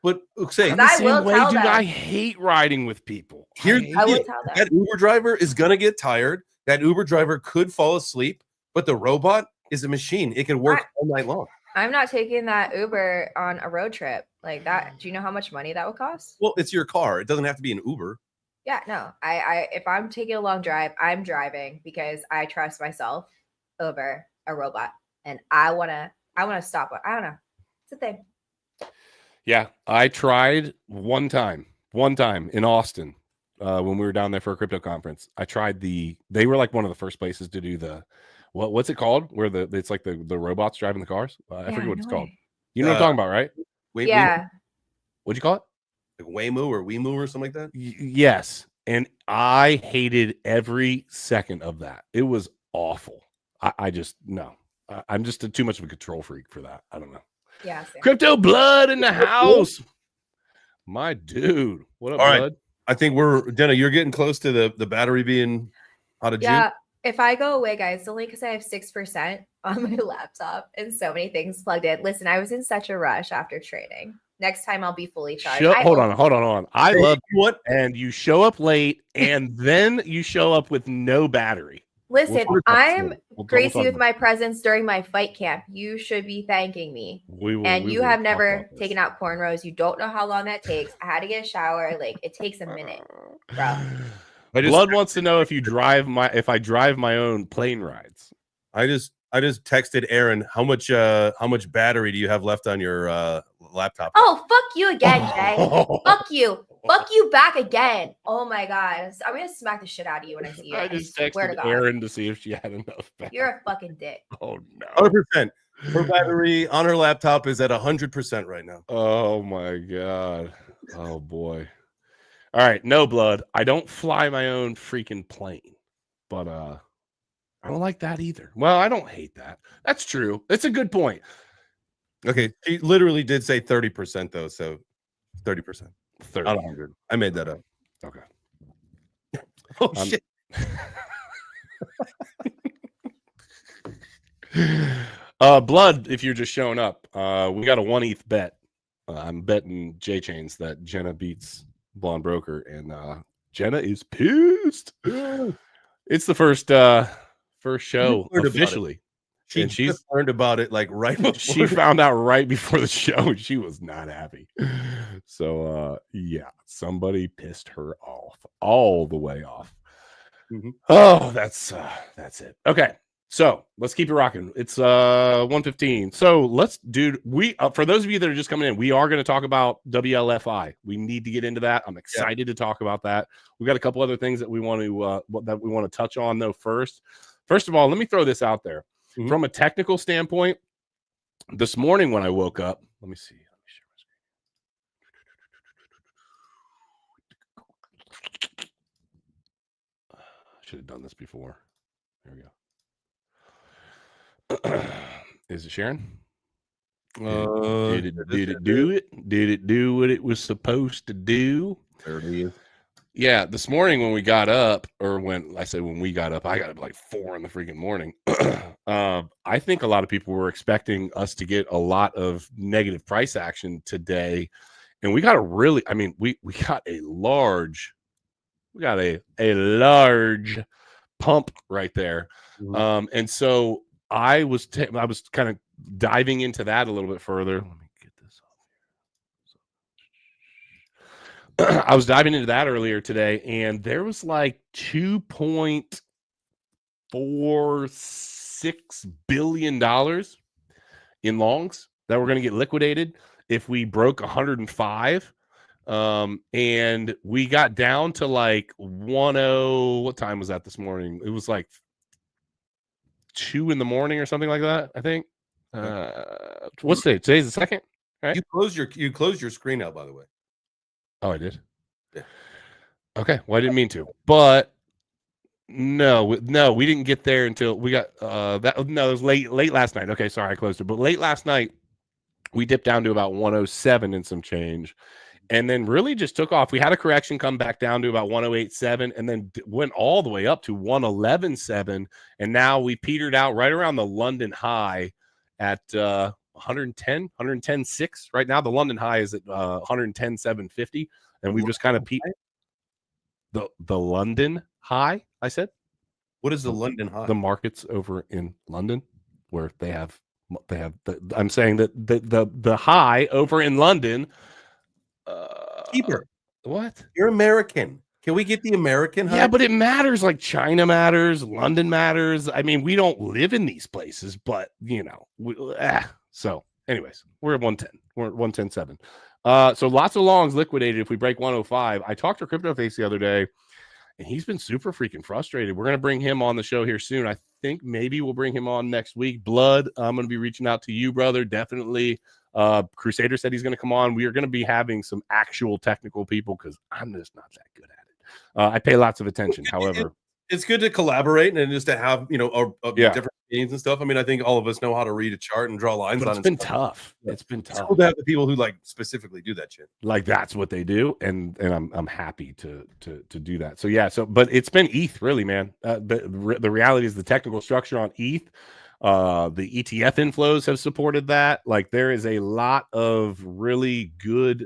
Speaker 1: But say
Speaker 2: I hate riding with people.
Speaker 3: I will tell them.
Speaker 1: That Uber driver is gonna get tired. That Uber driver could fall asleep, but the robot is a machine. It can work all night long.
Speaker 3: I'm not taking that Uber on a road trip like that. Do you know how much money that would cost?
Speaker 1: Well, it's your car. It doesn't have to be an Uber.
Speaker 3: Yeah, no. I if I'm taking a long drive, I'm driving because I trust myself over a robot, and I wanna stop it. I don't know. It's a thing.
Speaker 2: Yeah, I tried one time in Austin when we were down there for a crypto conference. I tried they were like one of the first places to do the what's it called? Where it's like the robots driving the cars. I forget what it's called. You know what I'm talking about, right?
Speaker 3: Yeah.
Speaker 2: What'd you call it?
Speaker 1: Like Waymo or Wemu or something like that?
Speaker 2: Yes. And I hated every second of that. It was awful. I just, no. I'm just too much of a control freak for that. I don't know.
Speaker 3: Yeah. Same.
Speaker 2: Crypto blood in the house. My dude. What up, blood?
Speaker 1: Right. I think Jenna, you're getting close to the battery being out of June.
Speaker 3: If I go away, guys, only because I have 6% on my laptop and so many things plugged in. Listen, I was in such a rush after trading. Next time I'll be fully charged.
Speaker 2: Hold on. I love what, and you show up late and then you show up with no battery.
Speaker 3: Listen, I'm Gracie with my presence during my fight camp. You should be thanking me. You have never taken out cornrows. You don't know how long that takes. I had to get a shower. Like, it takes a minute, bro.
Speaker 2: Blood wants to know if I drive my own plane rides.
Speaker 1: I just texted Aaron how much battery do you have left on your laptop?
Speaker 3: Oh, fuck you again, Jay. Fuck you back again. Oh my god, I'm gonna smack the shit out of you when I see you.
Speaker 2: I just texted Aaron to see if she had enough battery.
Speaker 3: You're a fucking dick.
Speaker 2: Oh no,
Speaker 1: 100%. Her battery on her laptop is at 100% right now.
Speaker 2: Oh my god. Oh boy. All right, no, blood. I don't fly my own freaking plane, but I don't like that either. Well, I don't hate that. That's true. It's a good point.
Speaker 1: Okay, she literally did say 30% though, so 30%.
Speaker 2: 30.
Speaker 1: Not 100. I made that up.
Speaker 2: Okay.
Speaker 1: Oh shit.
Speaker 2: Blood, if you're just showing up, we got a 1 ETH bet I'm betting JChains that Jenna beats Blonde Broker, and Jenna is pissed. It's the first show officially.
Speaker 1: She
Speaker 2: and
Speaker 1: just learned about it like right before.
Speaker 2: She found out right before the show. She was not happy. So yeah, somebody pissed her off, all the way off. Oh, that's it. Okay, so let's keep it rocking. It's 1:15. So let's do for those of you that are just coming in, we are going to talk about WLFI. We need to get into that. I'm excited to talk about that. We got a couple other things that we want to touch on though. First of all, let me throw this out there. From a technical standpoint, this morning when I woke up, let me see. Let me share my screen. I should have done this before. There we go. Is it sharing? Did it do it? Did it do what it was supposed to do?
Speaker 1: There it is.
Speaker 2: Yeah, this morning when we got up, or when we got up, I got up like 4 in the freaking morning. I think a lot of people were expecting us to get a lot of negative price action today, and we got we got a large pump right there. And so I was kind of diving into that a little bit further. Let me get this off here. I was diving into that earlier today, and there was like $2.46 billion in longs that were going to get liquidated if we broke 105. And we got down to like 10. What time was that this morning? It was like 2 in the morning or something like that, I think. What's today? Today's the 2nd, right?
Speaker 1: You closed your screen out, by the way.
Speaker 2: Oh, I did?
Speaker 1: Yeah.
Speaker 2: Okay. Well, I didn't mean to. But no, we didn't get there until we got it was late last night. Okay, sorry, I closed it. But late last night, we dipped down to about 107 and some change. And then really just took off. We had a correction come back down to about 108.7 and then went all the way up to 111.7. And now we petered out right around the London high at 110.6 right now. The London high is at 110.750, and we've just kind of peaked the London high. I said,
Speaker 1: what is the London high?
Speaker 2: The markets over in London, where they have I'm saying that the high over in London.
Speaker 1: Keeper,
Speaker 2: what?
Speaker 1: You're American. Can we get the American high?
Speaker 2: Yeah, but it matters. Like China matters, London matters. I mean, we don't live in these places, but so anyways, we're at 110. We're at 110.7. So lots of longs liquidated if we break 105. I talked to Crypto Face the other day, and he's been super freaking frustrated. We're going to bring him on the show here soon. I think maybe we'll bring him on next week. Blood, I'm going to be reaching out to you, brother. Definitely. Crusader said he's going to come on. We are going to be having some actual technical people because I'm just not that good at it. I pay lots of attention. However,
Speaker 1: it's good to collaborate and just to have different games and stuff. I mean, I think all of us know how to read a chart and draw lines.
Speaker 2: But
Speaker 1: on
Speaker 2: it's been tough. It's been tough.
Speaker 1: It's cool to have the people who like specifically do that shit.
Speaker 2: Like that's what they do, and I'm happy to do that. So yeah. But it's been ETH really, man. The reality is the technical structure on ETH. The ETF inflows have supported that. Like there is a lot of really good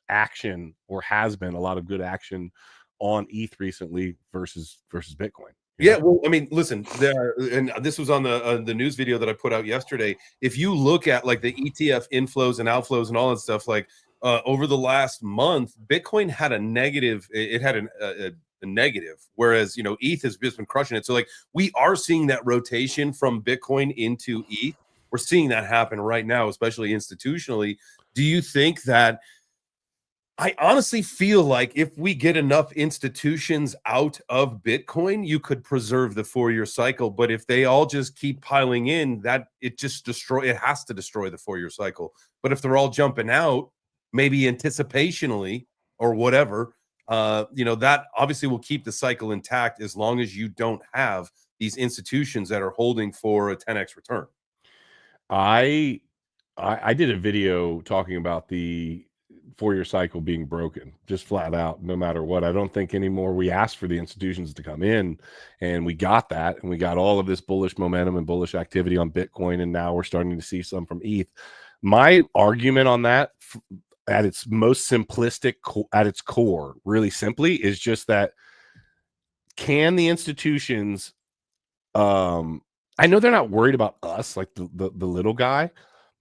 Speaker 2: action, or has been a lot of good action on ETH recently versus Bitcoin.
Speaker 1: Yeah, well, I mean, listen, and this was on the news video that I put out yesterday. If you look at like the ETF inflows and outflows and all that stuff, like over the last month, Bitcoin had a negative. It had a negative, whereas ETH has just been crushing it. So like we are seeing that rotation from Bitcoin into ETH. We're seeing that happen right now, especially institutionally. Do you think that? I honestly feel like if we get enough institutions out of Bitcoin, you could preserve the 4-year cycle. But if they all just keep piling in, that it has to destroy the 4-year cycle. But if they're all jumping out, maybe anticipationally or whatever, that obviously will keep the cycle intact as long as you don't have these institutions that are holding for a 10x return.
Speaker 2: I did a video talking about the 4-year cycle being broken, just flat out, no matter what. I don't think anymore. We asked for the institutions to come in, and we got that, and we got all of this bullish momentum and bullish activity on Bitcoin, and now we're starting to see some from ETH. My argument on that, at its most simplistic, at its core, really simply, is just that, can the institutions, I know they're not worried about us, like the little guy,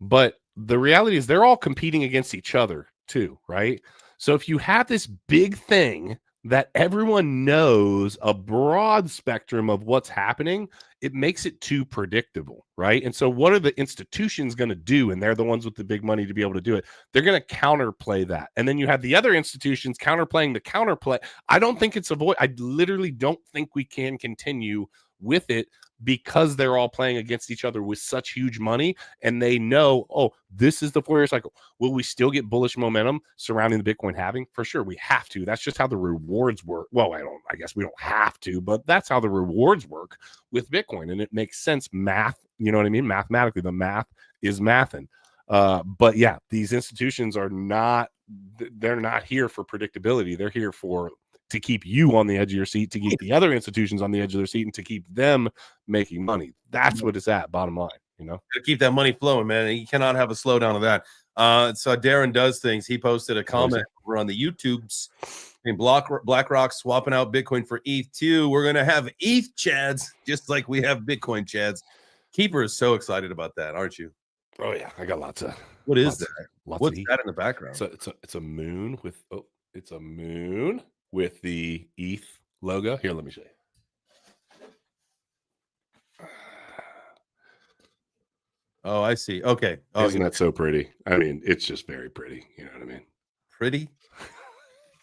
Speaker 2: but the reality is they're all competing against each other too, right? So if you have this big thing that everyone knows a broad spectrum of what's happening, it makes it too predictable, right? And so what are the institutions going to do? And they're the ones with the big money to be able to do it. They're going to counterplay that. And then you have the other institutions counterplaying the counterplay. I don't think it's I literally don't think we can continue with it, because they're all playing against each other with such huge money, and they know, oh, this is the 4-year cycle. Will we still get bullish momentum surrounding the Bitcoin halving? For sure, we have to. That's just how the rewards work. Well, I guess we don't have to, but that's how the rewards work with Bitcoin, and it makes sense. Math, you know what I mean? Mathematically, the math is mathing. But yeah, these institutions are not. They're not here for predictability. They're here to keep you on the edge of your seat, to keep the other institutions on the edge of their seat, and to keep them making money. That's what it's at, bottom line, you know?
Speaker 1: To keep that money flowing, man. You cannot have a slowdown of that. So Darren does things. He posted a comment over on the YouTubes. And BlackRock swapping out Bitcoin for ETH too. We're going to have ETH Chads, just like we have Bitcoin Chads. Keeper is so excited about that, aren't you?
Speaker 2: Oh, yeah. I got lots of...
Speaker 1: What is that? What's that in the background?
Speaker 2: So it's a moon with... Oh, it's a moon with the ETH logo. Here, let me show you.
Speaker 1: Oh, I see. Okay. Oh,
Speaker 2: isn't that so pretty? I mean, it's just very pretty. You know what I mean?
Speaker 1: Pretty?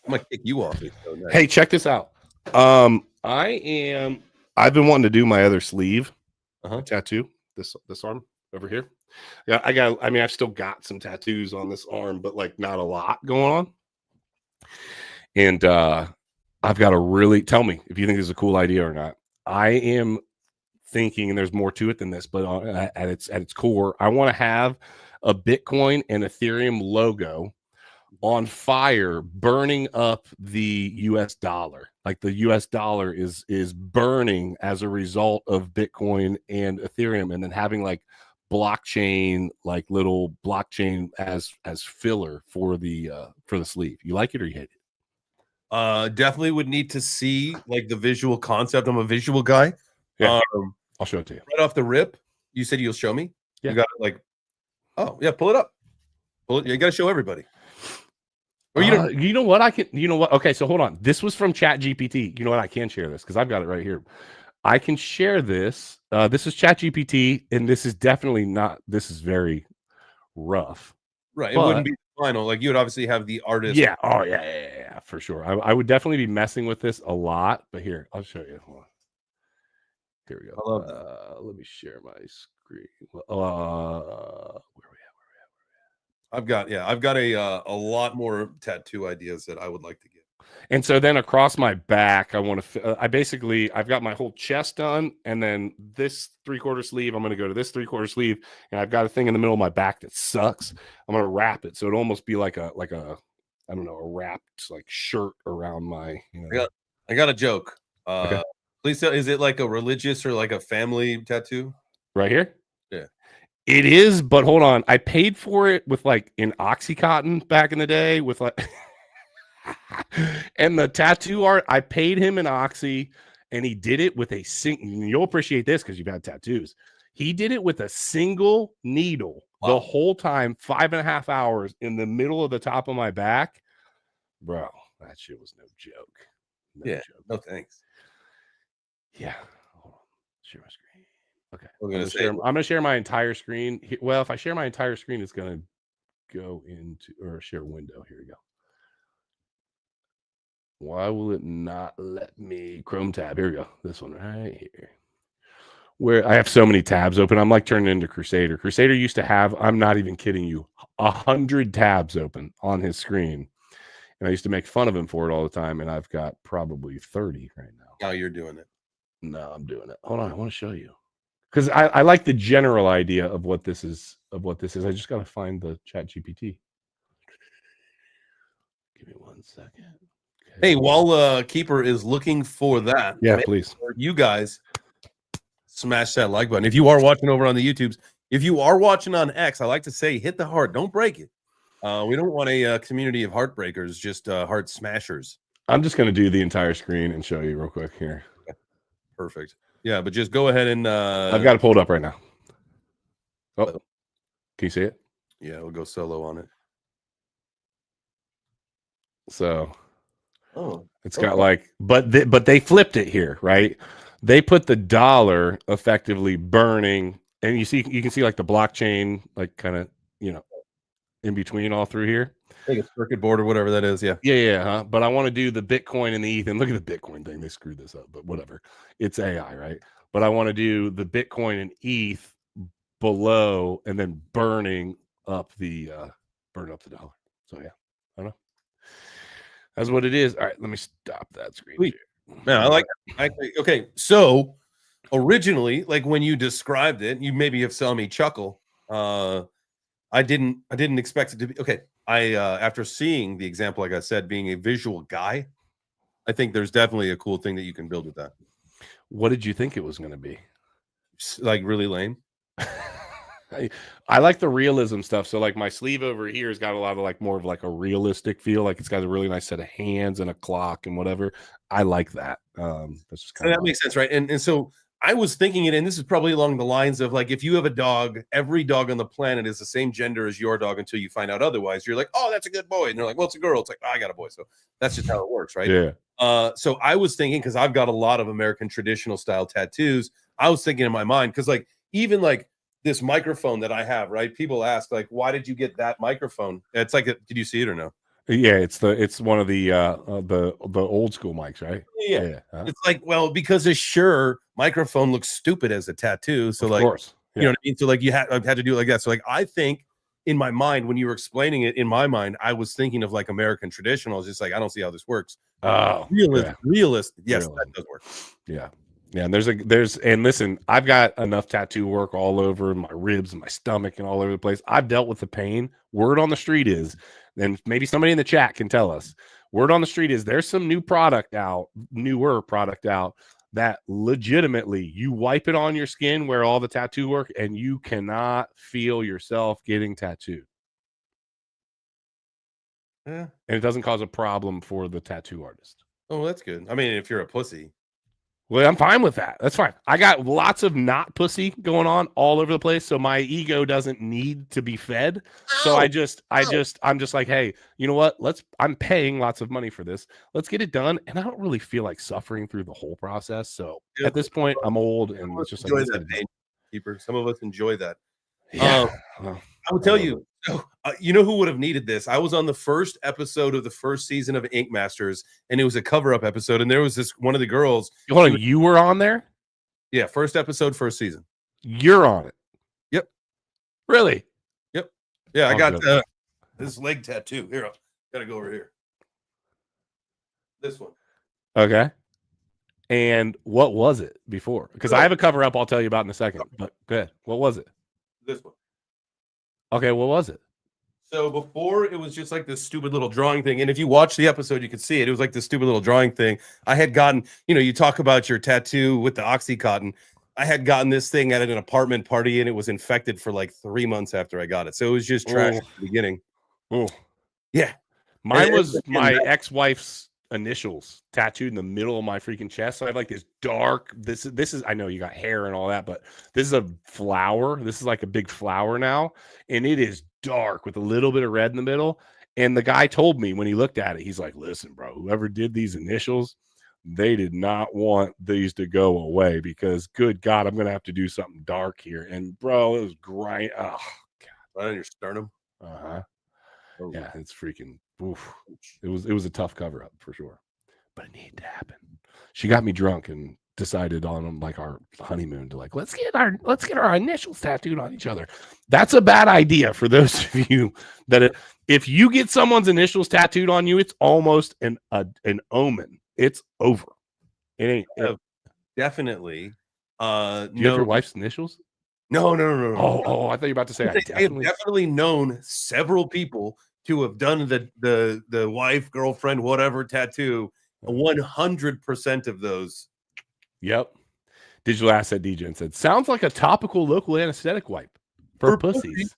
Speaker 1: I'm gonna kick you off. So nice.
Speaker 2: Hey, check this out. I've been wanting to do my other sleeve tattoo. This arm over here. Yeah, I mean, I've still got some tattoos on this arm, but like not a lot going on. And I've got to really tell me if you think this is a cool idea or not. I am thinking, and there's more to it than this, but at its core, I want to have a Bitcoin and Ethereum logo on fire, burning up the US dollar. Like the US dollar is burning as a result of Bitcoin and Ethereum, and then having like blockchain, like little blockchain as filler for the sleeve. You like it or you hate it?
Speaker 1: Definitely would need to see like the visual concept. I'm a visual guy.
Speaker 2: Yeah, I'll show it to you.
Speaker 1: Right off the rip, you said you'll show me.
Speaker 2: Yeah.
Speaker 1: You got it, like, oh yeah, pull it up. Pull it. You got to show everybody. Or
Speaker 2: you know what I can. You know what? Okay, so hold on. This was from ChatGPT. You know what? I can share this because I've got it right here. I can share this. This is ChatGPT, and this is definitely not. This is very rough.
Speaker 1: Right. It wouldn't be final. Like you would obviously have the artist.
Speaker 2: Yeah. Oh yeah, for sure. I would definitely be messing with this a lot. But here, I'll show you. Hold on. Here we go.
Speaker 1: I love that.
Speaker 2: Let me share my screen. Where are we at?
Speaker 1: I've got a lot more tattoo ideas that I would like to get.
Speaker 2: And so then across my back, I want to. I've got my whole chest done, and then this 3/4 sleeve. I'm going to go to this 3/4 sleeve, and I've got a thing in the middle of my back that sucks. I'm going to wrap it so it almost be like a I don't know, a wrapped like shirt around my. You know.
Speaker 1: I got a joke.
Speaker 2: Okay.
Speaker 1: Please tell. Is it like a religious or like a family tattoo?
Speaker 2: Right here.
Speaker 1: Yeah.
Speaker 2: It is, but hold on. I paid for it with like an Oxycontin back in the day with like. And the tattoo art, I paid him an Oxy, and he did it with a you'll appreciate this because you've had tattoos. He did it with a single needle the whole time, 5.5 hours in the middle of the top of my back. Bro, that shit was no joke.
Speaker 1: No joke. No thanks.
Speaker 2: Yeah. Hold on. Share my screen. Okay.
Speaker 1: I'm
Speaker 2: going to share my entire screen. Well, if I share my entire screen, it's going to go into or share window. Here we go. Why will it not let me? Chrome tab. Here we go. This one right here. Where I have so many tabs open. I'm like turning into Crusader. Crusader used to have, I'm not even kidding you, 100 tabs open on his screen. And I used to make fun of him for it all the time. And I've got probably 30 right now.
Speaker 1: Now you're doing it.
Speaker 2: No, I'm doing it. Hold on. I want to show you. Because I like the general idea of what this is. I just got to find the ChatGPT. Give me 1 second.
Speaker 1: Hey, while Keeper is looking for that,
Speaker 2: yeah, please.
Speaker 1: You guys smash that like button. If you are watching over on the YouTubes, if you are watching on X, I like to say hit the heart. Don't break it. We don't want a community of heartbreakers, just heart smashers.
Speaker 2: I'm just going to do the entire screen and show you real quick here.
Speaker 1: Perfect. Yeah, but just go ahead and
Speaker 2: I've got it pulled up right now. Oh, can you see it?
Speaker 1: Yeah, we'll go solo on it.
Speaker 2: So, it's got
Speaker 1: okay.
Speaker 2: like, but they flipped it here, right? They put the dollar effectively burning, and you can see like the blockchain, like kind of, in between all through here.
Speaker 1: Like a circuit board or whatever that is. Yeah.
Speaker 2: Yeah. But I want to do the Bitcoin and the ETH. And look at the Bitcoin thing. They screwed this up, but whatever. It's AI, right? But I want to do the Bitcoin and ETH below and then burning up the dollar. So yeah, I don't know. That's what it is. All right, let me stop that screen.
Speaker 1: Sweet. Man, I like that. Okay, so originally, like when you described it, you maybe have saw me chuckle. I didn't expect it to be okay. I after seeing the example, like I said, being a visual guy, I think there's definitely a cool thing that you can build with that.
Speaker 2: What did you think it was going to be?
Speaker 1: Like really lame.
Speaker 2: I like the realism stuff. So like my sleeve over here has got a lot of like more of like a realistic feel. Like it's got a really nice set of hands and a clock and whatever. I like that. That's just
Speaker 1: that makes sense, right? And so I was thinking it, and this is probably along the lines of like, if you have a dog, every dog on the planet is the same gender as your dog until you find out otherwise. You're like, oh, that's a good boy. And they're like, well, it's a girl. It's like, oh, I got a boy. So that's just how it works, right?
Speaker 2: Yeah.
Speaker 1: So I was thinking, because I've got a lot of American traditional style tattoos, I was thinking in my mind, because like even like this microphone that I have, right? People ask like, why did you get that microphone? It's like, did you see it or no?
Speaker 2: Yeah, it's one of the old school mics, right?
Speaker 1: Yeah. It's like, well, because a Shure microphone looks stupid as a tattoo. So
Speaker 2: of
Speaker 1: like,
Speaker 2: course. Yeah.
Speaker 1: You know what I mean? So like I've had to do it like that. So like I think in my mind, when you were explaining it, in my mind, I was thinking of like American traditional. I was just like, I don't see how this works.
Speaker 2: Oh,
Speaker 1: realist. Yes, that does work.
Speaker 2: Yeah. Yeah, and and listen, I've got enough tattoo work all over my ribs and my stomach and all over the place. I've dealt with the pain. Word on the street is, and maybe somebody in the chat can tell us, word on the street is there's some newer product out that legitimately you wipe it on your skin where all the tattoo work and you cannot feel yourself getting tattooed.
Speaker 1: Yeah.
Speaker 2: And it doesn't cause a problem for the tattoo artist.
Speaker 1: Oh, that's good. I mean, if you're a pussy.
Speaker 2: Well, I'm fine with that. That's fine. I got lots of not pussy going on all over the place, so my ego doesn't need to be fed. So I'm just like, hey, you know what? I'm paying lots of money for this. Let's get it done. And I don't really feel like suffering through the whole process. So at this point, I'm old, and it's just like
Speaker 1: that pain, Keeper. Some of us enjoy that.
Speaker 2: Yeah.
Speaker 1: I would tell you. You know who would have needed this? I was on the first episode of the first season of Ink Masters, and it was a cover-up episode. And there was this one of the girls.
Speaker 2: Hold on, you were on there?
Speaker 1: Yeah, first episode, first season.
Speaker 2: You're on it.
Speaker 1: Yep.
Speaker 2: Really?
Speaker 1: Yep. Yeah, I got this leg tattoo. Here, gotta go over here. This one.
Speaker 2: Okay. And what was it before? Because I have a cover-up I'll tell you about in a second. But go ahead. What was it?
Speaker 1: This one.
Speaker 2: Okay, what was it?
Speaker 1: So before it was just like this stupid little drawing thing. And if you watch the episode, you could see it. It was like this stupid little drawing thing. I had gotten, you talk about your tattoo with the Oxycontin. I had gotten this thing at an apartment party and it was infected for like 3 months after I got it. So it was just trash at the beginning.
Speaker 2: Oh,
Speaker 1: yeah.
Speaker 2: Mine was my ex-wife's initials tattooed in the middle of my freaking chest. So I have like this dark, this is, I know you got hair and all that, but this is a flower. This is like a big flower now. And it is dark with a little bit of red in the middle. And the guy told me when he looked at it, he's like, listen, bro, whoever did these initials, they did not want these to go away because good God, I'm going to have to do something dark here. And bro, it was great. Oh, God.
Speaker 1: Right on your sternum.
Speaker 2: Uh-huh. Oh. Yeah, it's freaking, oof. It was a tough cover up for sure, but it needed to happen. She got me drunk and decided on like our honeymoon to like, let's get our initials tattooed on each other. That's a bad idea for those of you that if you get someone's initials tattooed on you, it's almost an omen. It's over. It ain't
Speaker 1: definitely.
Speaker 2: Do you have your wife's initials?
Speaker 1: No.
Speaker 2: Oh, I thought you were about to say
Speaker 1: I have definitely known several people to have done the wife, girlfriend, whatever tattoo. 100% of those.
Speaker 2: Yep. Digital Asset DGen said, sounds like a topical local anesthetic wipe for pussies.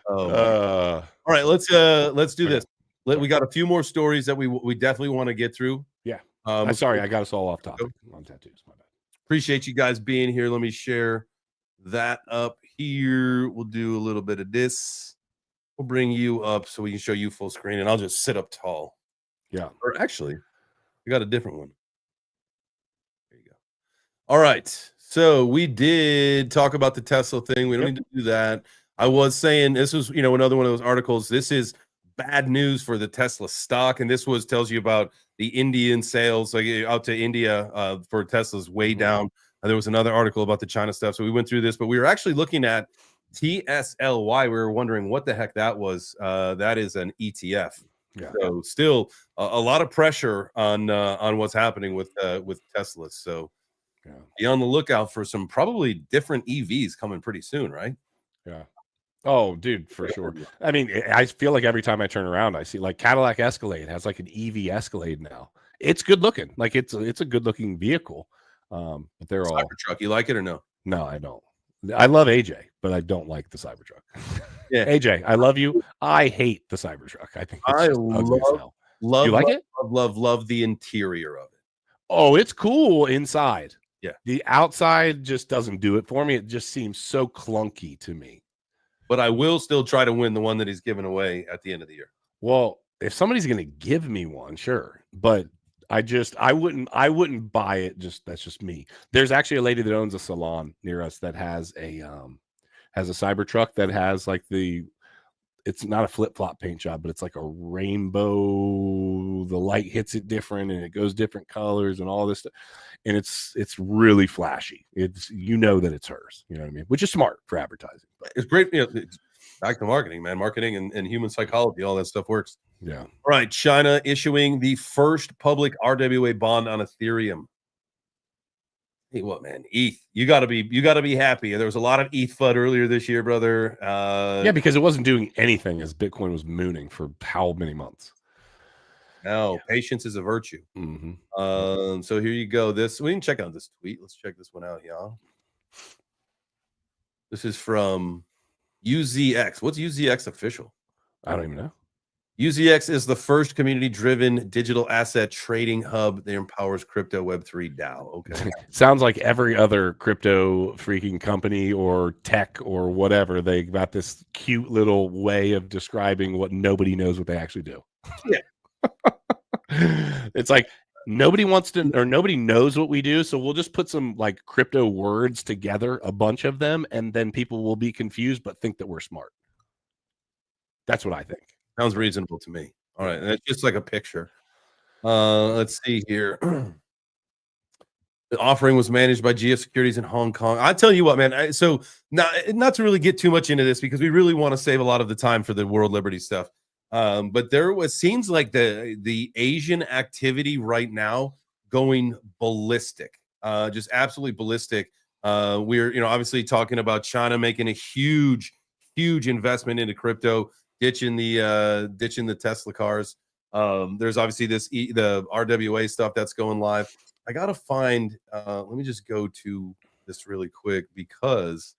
Speaker 1: All right, let's do this. We got a few more stories that we definitely want to get through.
Speaker 2: Yeah. I'm sorry, I got us all off topic on tattoos. My bad.
Speaker 1: Appreciate you guys being here. Let me share that up here. We'll do a little bit of this. We'll bring you up so we can show you full screen, and I'll just sit up tall.
Speaker 2: Yeah.
Speaker 1: Or actually, we got a different one. There you go. All right. So we did talk about the Tesla thing. We don't need to do that. I was saying this was, another one of those articles. This is bad news for the Tesla stock, and this tells you about the Indian sales, like out to India for Tesla's way down. There was another article about the China stuff, so we went through this, but we were actually looking at TSLY. We were wondering what the heck that was. That is an ETF.
Speaker 2: Yeah.
Speaker 1: So still a lot of pressure on what's happening with Tesla. So be on the lookout for some probably different EVs coming pretty soon, right?
Speaker 2: Yeah. Oh, dude, for sure. I mean, I feel like every time I turn around, I see like Cadillac Escalade has like an EV Escalade now. It's good looking. Like it's a good looking vehicle. But they're all
Speaker 1: Cybertruck. You like it or no?
Speaker 2: No, I don't. I love AJ, but I don't like the Cybertruck.
Speaker 1: Yeah,
Speaker 2: AJ, I love you. I hate the Cybertruck. I think it's
Speaker 1: love
Speaker 2: you like it?
Speaker 1: Love the interior of it.
Speaker 2: Oh, it's cool inside.
Speaker 1: Yeah,
Speaker 2: the outside just doesn't do it for me. It just seems so clunky to me.
Speaker 1: But I will still try to win the one that he's giving away at the end of the year.
Speaker 2: Well, if somebody's going to give me one, sure, but I wouldn't buy it. That's just me. There's actually a lady that owns a salon near us that has a Cybertruck that has like it's not a flip-flop paint job, but it's like a rainbow. The light hits it different and it goes different colors and all this stuff. And it's really flashy. It's that it's hers, you know what I mean? Which is smart for advertising. But
Speaker 1: it's great. It's back to marketing, man. Marketing and human psychology, all that stuff works.
Speaker 2: Yeah.
Speaker 1: All right. China issuing the first public RWA bond on Ethereum. Hey, what, man? ETH. You gotta be happy. There was a lot of ETH FUD earlier this year, brother.
Speaker 2: Yeah, because it wasn't doing anything as Bitcoin was mooning for how many months.
Speaker 1: No, patience is a virtue. So here you go. We can check out this tweet. Let's check this one out, y'all. This is from UZX. What's UZX official?
Speaker 2: I don't even know.
Speaker 1: UZX is the first community-driven digital asset trading hub that empowers crypto Web3 DAO. Okay.
Speaker 2: Sounds like every other crypto freaking company or tech or whatever. They got this cute little way of describing what nobody knows what they actually do.
Speaker 1: Yeah.
Speaker 2: It's like nobody wants to, or nobody knows what we do, so we'll just put some like crypto words together, a bunch of them, and then people will be confused but think that we're smart. That's what I think.
Speaker 1: Sounds reasonable to me. All right, and it's just like a picture. Let's see here. The offering was managed by GF Securities in Hong Kong. I tell you what, man. So not to really get too much into this because we really want to save a lot of the time for the World Liberty stuff. But seems like the Asian activity right now going ballistic, just absolutely ballistic. We're obviously talking about China making a huge investment into crypto, ditching the Tesla cars. There's obviously the RWA stuff that's going live. I gotta find. Let me just go to this really quick because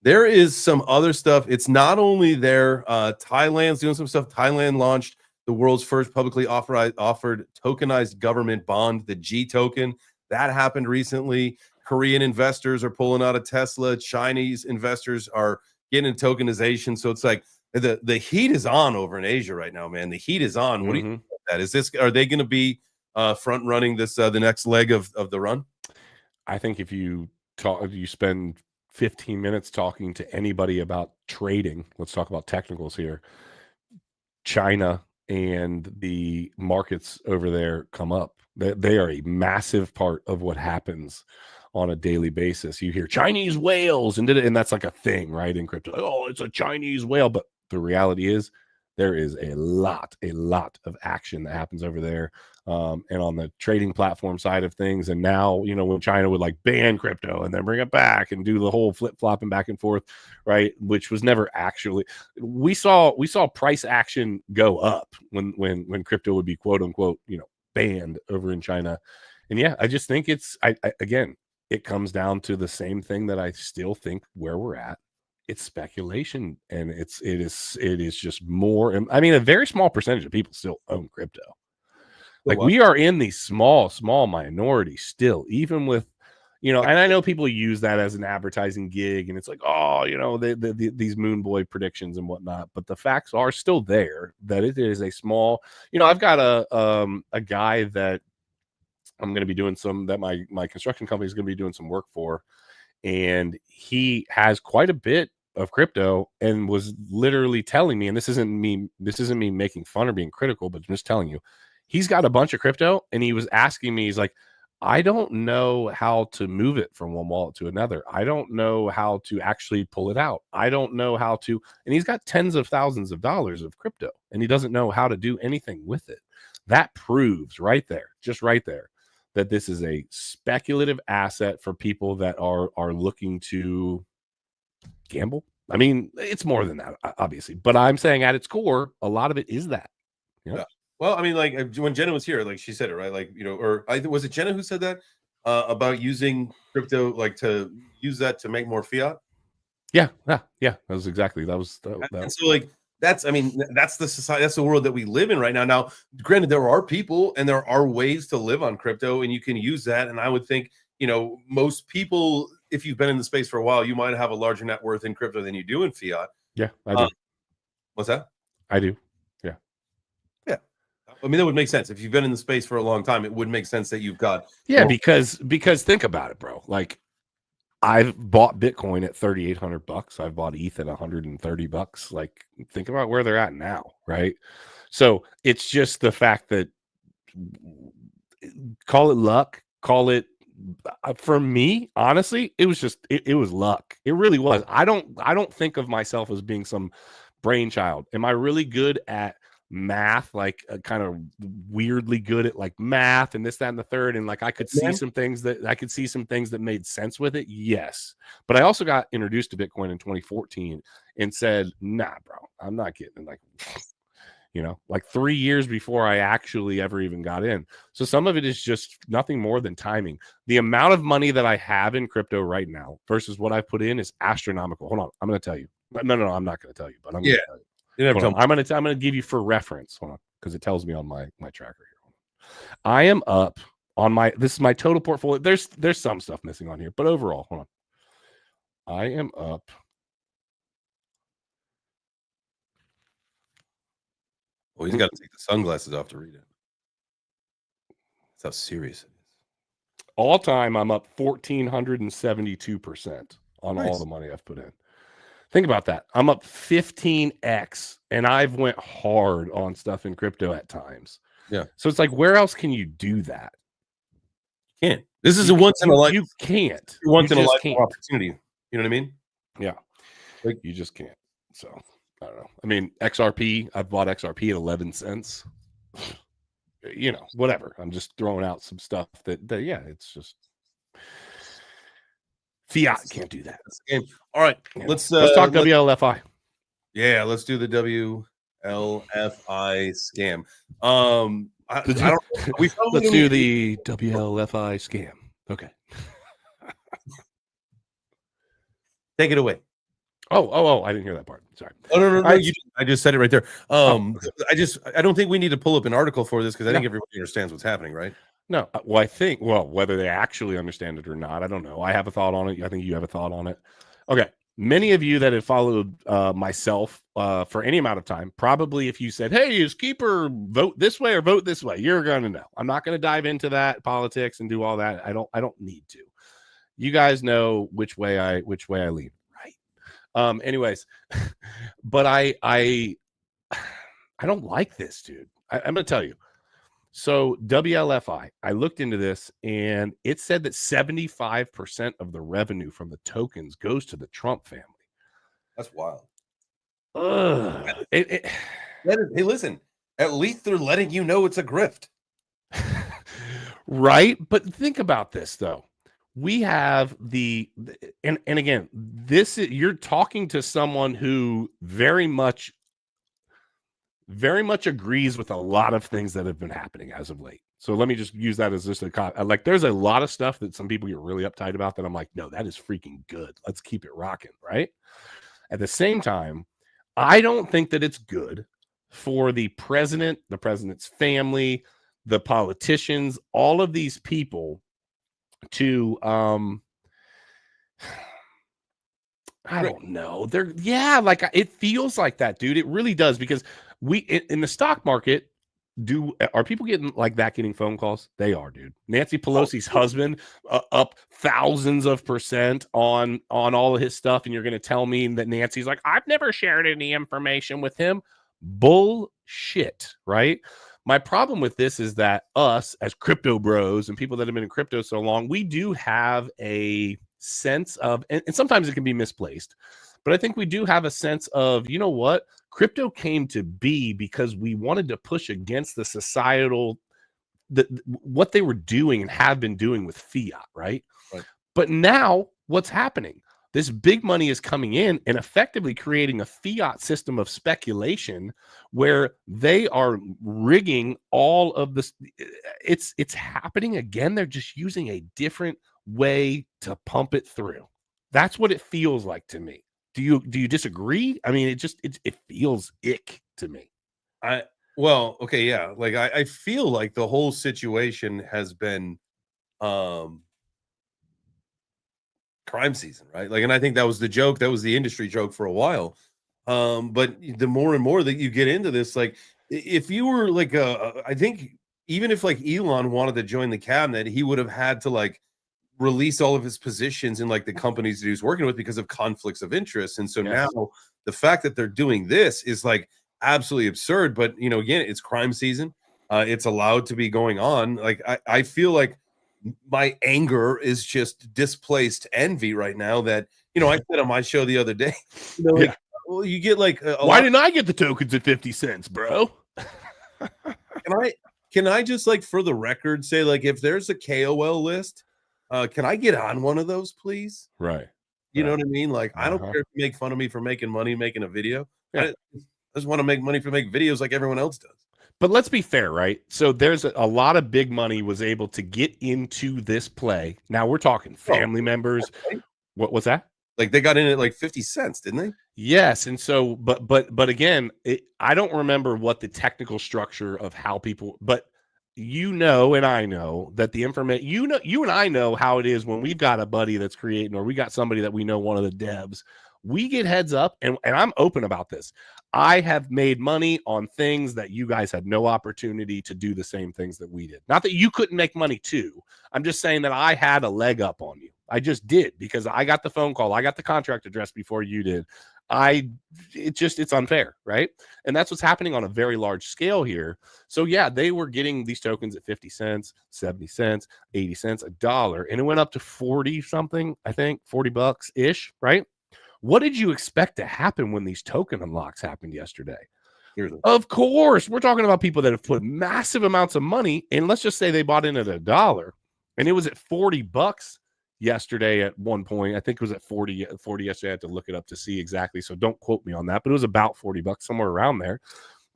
Speaker 1: there is some other stuff. It's not only there. Thailand's doing some stuff. Thailand launched the world's first publicly offered tokenized government bond, the G token. That happened recently. Korean investors are pulling out of Tesla. Chinese investors are getting tokenization. So it's like the heat is on over in Asia right now, man. The heat is on. What do you think about that? Are they going to be front running this the next leg of the run?
Speaker 2: I think if you spend 15 minutes talking to anybody about trading, let's talk about technicals here, China and the markets over there come up. They are a massive part of what happens on a daily basis. You hear Chinese whales and that's like a thing, right? In crypto. Oh, it's a Chinese whale. But the reality is there is a lot of action that happens over there. And on the trading platform side of things. And now, when China would like ban crypto and then bring it back and do the whole flip flopping back and forth, right? Which was never actually, we saw price action go up when crypto would be quote unquote, banned over in China. And yeah, I just think again, it comes down to the same thing that I still think where we're at. It's speculation, and it is just more. I mean, a very small percentage of people still own crypto. Like, we are in the small minority still, even with, you know, and I know people use that as an advertising gig, and it's like, oh, you know, these moon boy predictions and whatnot. But the facts are still there that it is a small, you know, I've got a guy that I'm going to be doing my construction company is going to be doing some work for, and he has quite a bit of crypto, and was literally telling me, and this isn't me making fun or being critical, but just telling you, he's got a bunch of crypto, and he was asking me, he's like, I don't know how to move it from one wallet to another. I don't know how to actually pull it out. I don't know how to, and he's got tens of thousands of dollars of crypto, and he doesn't know how to do anything with it. That proves right there, just right there, that this is a speculative asset for people that are looking to gamble. I mean, it's more than that, obviously, but I'm saying at its core, a lot of it is that. You know?
Speaker 1: Yeah. Well, I mean, like when Jenna was here, like she said it, right? Like, you know, or was it Jenna who said that about using crypto, like to use that to make more fiat?
Speaker 2: Yeah. That was exactly that.
Speaker 1: And so, like, that's, I mean, that's the society, that's the world that we live in right now. Now, granted, there are people and there are ways to live on crypto, and you can use that. And I would think, you know, most people, if you've been in the space for a while, you might have a larger net worth in crypto than you do in fiat.
Speaker 2: Yeah, I do.
Speaker 1: What's that?
Speaker 2: I do.
Speaker 1: Yeah. I mean, that would make sense. If you've been in the space for a long time, it would make sense that you've got.
Speaker 2: Yeah, because think about it, bro. Like, I've bought Bitcoin at $3,800. I've bought ETH at $130. Like, think about where they're at now, right? So it's just the fact that, call it luck, call it, for me, honestly, it was just it was luck. It really was. I don't think of myself as being some brainchild. Am I really good at math, like kind of weirdly good at like math and this, that, and the third, and like I could see some things that made sense with it? Yes. But I also got introduced to Bitcoin in 2014 and said, nah, bro, I'm not getting, like, you know, like 3 years before I actually ever even got in. So some of it is just nothing more than timing. The amount of money that I have in crypto right now versus what I put in is astronomical. Hold on, I'm going to tell you. No, I'm not going to tell you, but I'm going to tell you. I'm going to give you for reference. Hold on, because it tells me on my tracker here. I am up on this is my total portfolio. There's some stuff missing on here, but overall, hold on. I am up.
Speaker 1: Well, he's got to take the sunglasses off to read it. That's how serious it is.
Speaker 2: All time, I'm up 1,472% on all the money I've put in. Think about that. I'm up 15x, and I've went hard on stuff in crypto at times.
Speaker 1: Yeah.
Speaker 2: So it's like, where else can you do that?
Speaker 1: You can't. This is a once in a life.
Speaker 2: You can't.
Speaker 1: Once in a lifetime opportunity. You know what I mean?
Speaker 2: Yeah. Like, you just can't. So I don't know. I mean, XRP, I've bought XRP at 11 cents. You know, whatever. I'm just throwing out some stuff that yeah, it's just fiat can't do that.
Speaker 1: All right,
Speaker 2: yeah.
Speaker 1: let's
Speaker 2: talk WLFI.
Speaker 1: Yeah, let's do the WLFI scam. I don't.
Speaker 2: Let's do the WLFI scam. Okay.
Speaker 1: Take it away.
Speaker 2: Oh! I didn't hear that part. Sorry.
Speaker 1: Oh no! I just said it right there. I don't think we need to pull up an article for this because I think everybody understands what's happening, right?
Speaker 2: No. Well, I think whether they actually understand it or not, I don't know. I have a thought on it. I think you have a thought on it. Okay. Many of you that have followed myself for any amount of time, probably if you said, "Hey, is Keeper vote this way or vote this way?" You're going to know. I'm not going to dive into that politics and do all that. I don't need to. You guys know which way I lean. Anyways, but I don't like this, dude. I'm gonna tell you. So WLFI, I looked into this and it said that 75% of the revenue from the tokens goes to the Trump family.
Speaker 1: That's wild.
Speaker 2: Hey,
Speaker 1: listen, at least they're letting you know it's a grift.
Speaker 2: Right? But think about this though. We have and again, this is, you're talking to someone who very much very much agrees with a lot of things that have been happening as of late. So let me just use that as just like, there's a lot of stuff that some people get really uptight about that I'm like, no, that is freaking good. Let's keep it rocking, right? At the same time, I don't think that it's good for the president, the president's family, the politicians, all of these people to I don't know. Like it feels like that, dude. It really does, because in the stock market, are people getting like that, getting phone calls? They are, dude. Nancy Pelosi's husband up thousands of % on all of his stuff, and you're going to tell me that Nancy's like, I've never shared any information with him? Bullshit, right? My problem with this is that us as crypto bros and people that have been in crypto so long, we do have a sense of, and sometimes it can be misplaced, but I think we do have a sense of, you know what? Crypto came to be because we wanted to push against the societal, what they were doing and have been doing with fiat, right? But now what's happening? This big money is coming in and effectively creating a fiat system of speculation where they are rigging all of this. It's happening again. They're just using a different way to pump it through. That's what it feels like to me. Do you disagree? I mean, it feels ick to me.
Speaker 1: Well, okay, yeah. Like I feel like the whole situation has been crime season, right? Like, and I think that was the joke, that was the industry joke for a while. But the more and more that you get into this, like if you were like I think even if like Elon wanted to join the cabinet, he would have had to like release all of his positions in like the companies that he was working with because of conflicts of interest. And so now the fact that they're doing this is like absolutely absurd. But you know, again, it's crime season. It's allowed to be going on. Like I feel like my anger is just displaced envy right now. That, you know, I said on my show the other day, you know, like, well, you get like
Speaker 2: why didn't I get the tokens at 50 cents, bro?
Speaker 1: Can I just, like, for the record, say, like, if there's a KOL list, can I get on one of those, please?
Speaker 2: Right.
Speaker 1: You know what I mean? Like, I don't care if you make fun of me for making money making a video. I just want to make money for making videos like everyone else does.
Speaker 2: But let's be fair, right? So there's a lot of big money was able to get into this play. Now we're talking family members.
Speaker 1: Right?
Speaker 2: What's that?
Speaker 1: Like they got in at like 50 cents, didn't they?
Speaker 2: Yes. And so, but again, I don't remember what the technical structure of how people, but you know, and I know that the information, you and I know how it is when we've got a buddy that's creating, or we got somebody that we know, one of the devs, we get heads up, and I'm open about this. I have made money on things that you guys had no opportunity to do the same things that we did. Not that you couldn't make money too. I'm just saying that I had a leg up on you. I just did, because I got the phone call. I got the contract address before you did. It's unfair, right? And that's what's happening on a very large scale here. So yeah, they were getting these tokens at 50 cents, 70 cents, 80 cents, $1, and it went up to 40 something, I think, $40 ish, right? What did you expect to happen when these token unlocks happened yesterday? Of course, we're talking about people that have put massive amounts of money, and let's just say they bought in at $1, and it was at $40 yesterday at one point. I think it was at 40 yesterday. I had to look it up to see exactly, so don't quote me on that, but it was about $40, somewhere around there.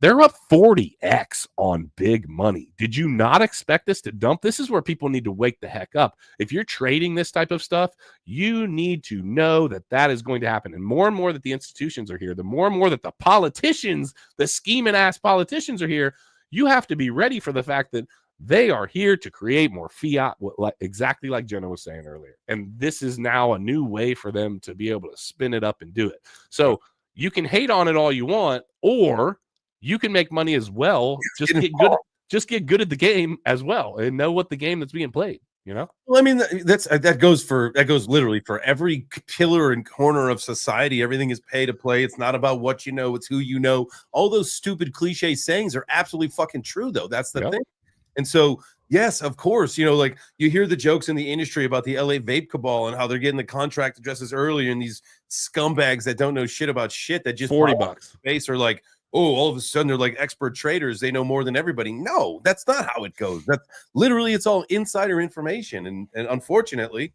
Speaker 2: They're up 40x on big money. Did you not expect this to dump? This is where people need to wake the heck up. If you're trading this type of stuff, you need to know that that is going to happen. And more that the institutions are here, the more that the politicians, the scheming ass politicians are here, you have to be ready for the fact that they are here to create more fiat, exactly like Jenna was saying earlier. And this is now a new way for them to be able to spin it up and do it. So you can hate on it all you want, or you can make money as well. Just get good at the game as well, and know what the game that's being played. You know.
Speaker 1: Well, I mean, that goes literally for every pillar and corner of society. Everything is pay to play. It's not about what you know; it's who you know. All those stupid cliche sayings are absolutely fucking true, though. That's the thing. And so, yes, of course, you know, like you hear the jokes in the industry about the LA vape cabal and how they're getting the contract addresses earlier, and these scumbags that don't know shit about shit that just
Speaker 2: $40
Speaker 1: base are like, oh, all of a sudden they're like expert traders. They know more than everybody. No, that's not how it goes. That's literally, it's all insider information. And unfortunately,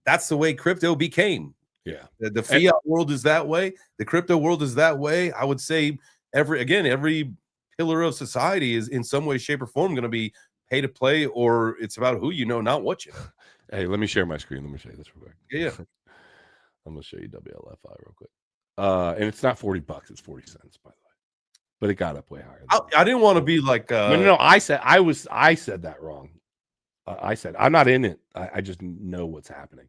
Speaker 1: that's the way crypto became.
Speaker 2: Yeah.
Speaker 1: The fiat world is that way. The crypto world is that way. I would say every pillar of society is in some way, shape, or form going to be pay to play, or it's about who you know, not what you know.
Speaker 2: Hey, let me share my screen. Let me show you this real quick.
Speaker 1: Yeah.
Speaker 2: I'm gonna show you WLFI real quick. And it's not $40, it's 40 cents, by the way. But it got up way higher.
Speaker 1: I didn't want to be like
Speaker 2: no. I said that wrong. I said I'm not in it. I just know what's happening.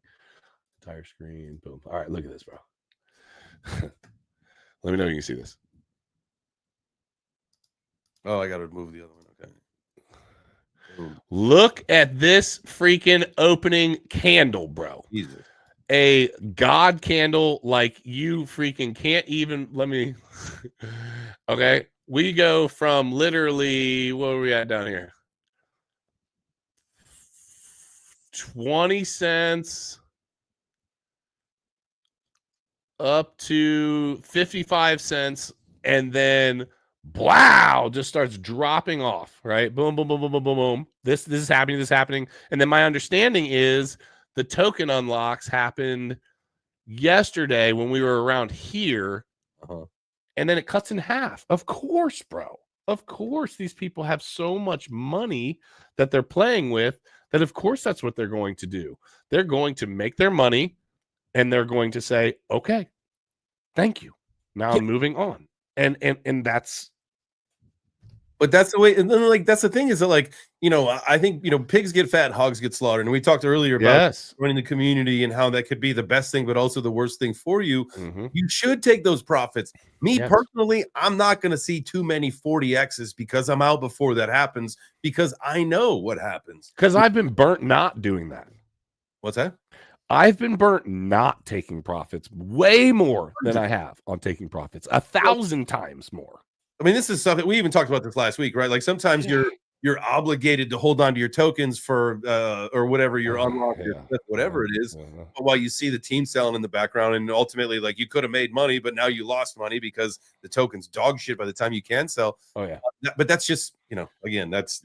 Speaker 2: Entire screen, boom. All right, look at this, bro. Let me know if you can see this.
Speaker 1: Oh, I gotta move the other one. Okay. Boom.
Speaker 2: Look at this freaking opening candle, bro.
Speaker 1: Jesus.
Speaker 2: A god candle like you freaking can't even let me. Okay, we go from literally what are we at down here? 20 cents up to 55 cents, and then wow, just starts dropping off, right? Boom, boom, boom, boom, boom, boom, boom. This is happening, this is happening. And then my understanding is the token unlocks happened yesterday when we were around here, and then it cuts in half. Of course, bro. Of course, these people have so much money that they're playing with that of course that's what they're going to do. They're going to make their money, and they're going to say, okay, thank you. Now I'm moving on. And that's.
Speaker 1: But that's the way, and then like that's the thing is that like I think pigs get fat, hogs get slaughtered, and we talked earlier about running the community and how that could be the best thing, but also the worst thing for you. You should take those profits. Me personally, I'm not going to see too many 40x's because I'm out before that happens because I know what happens.
Speaker 2: Because I've been burnt not doing that.
Speaker 1: What's that?
Speaker 2: I've been burnt not taking profits way more than I have on taking profits, 1,000 times more.
Speaker 1: I mean, this is something we even talked about this last week, right? Like sometimes you're obligated to hold on to your tokens for or whatever you're unlocked, whatever it is. But while you see the team selling in the background, and ultimately, like you could have made money, but now you lost money because the token's dog shit by the time you can sell.
Speaker 2: Oh yeah.
Speaker 1: But that's just again, that's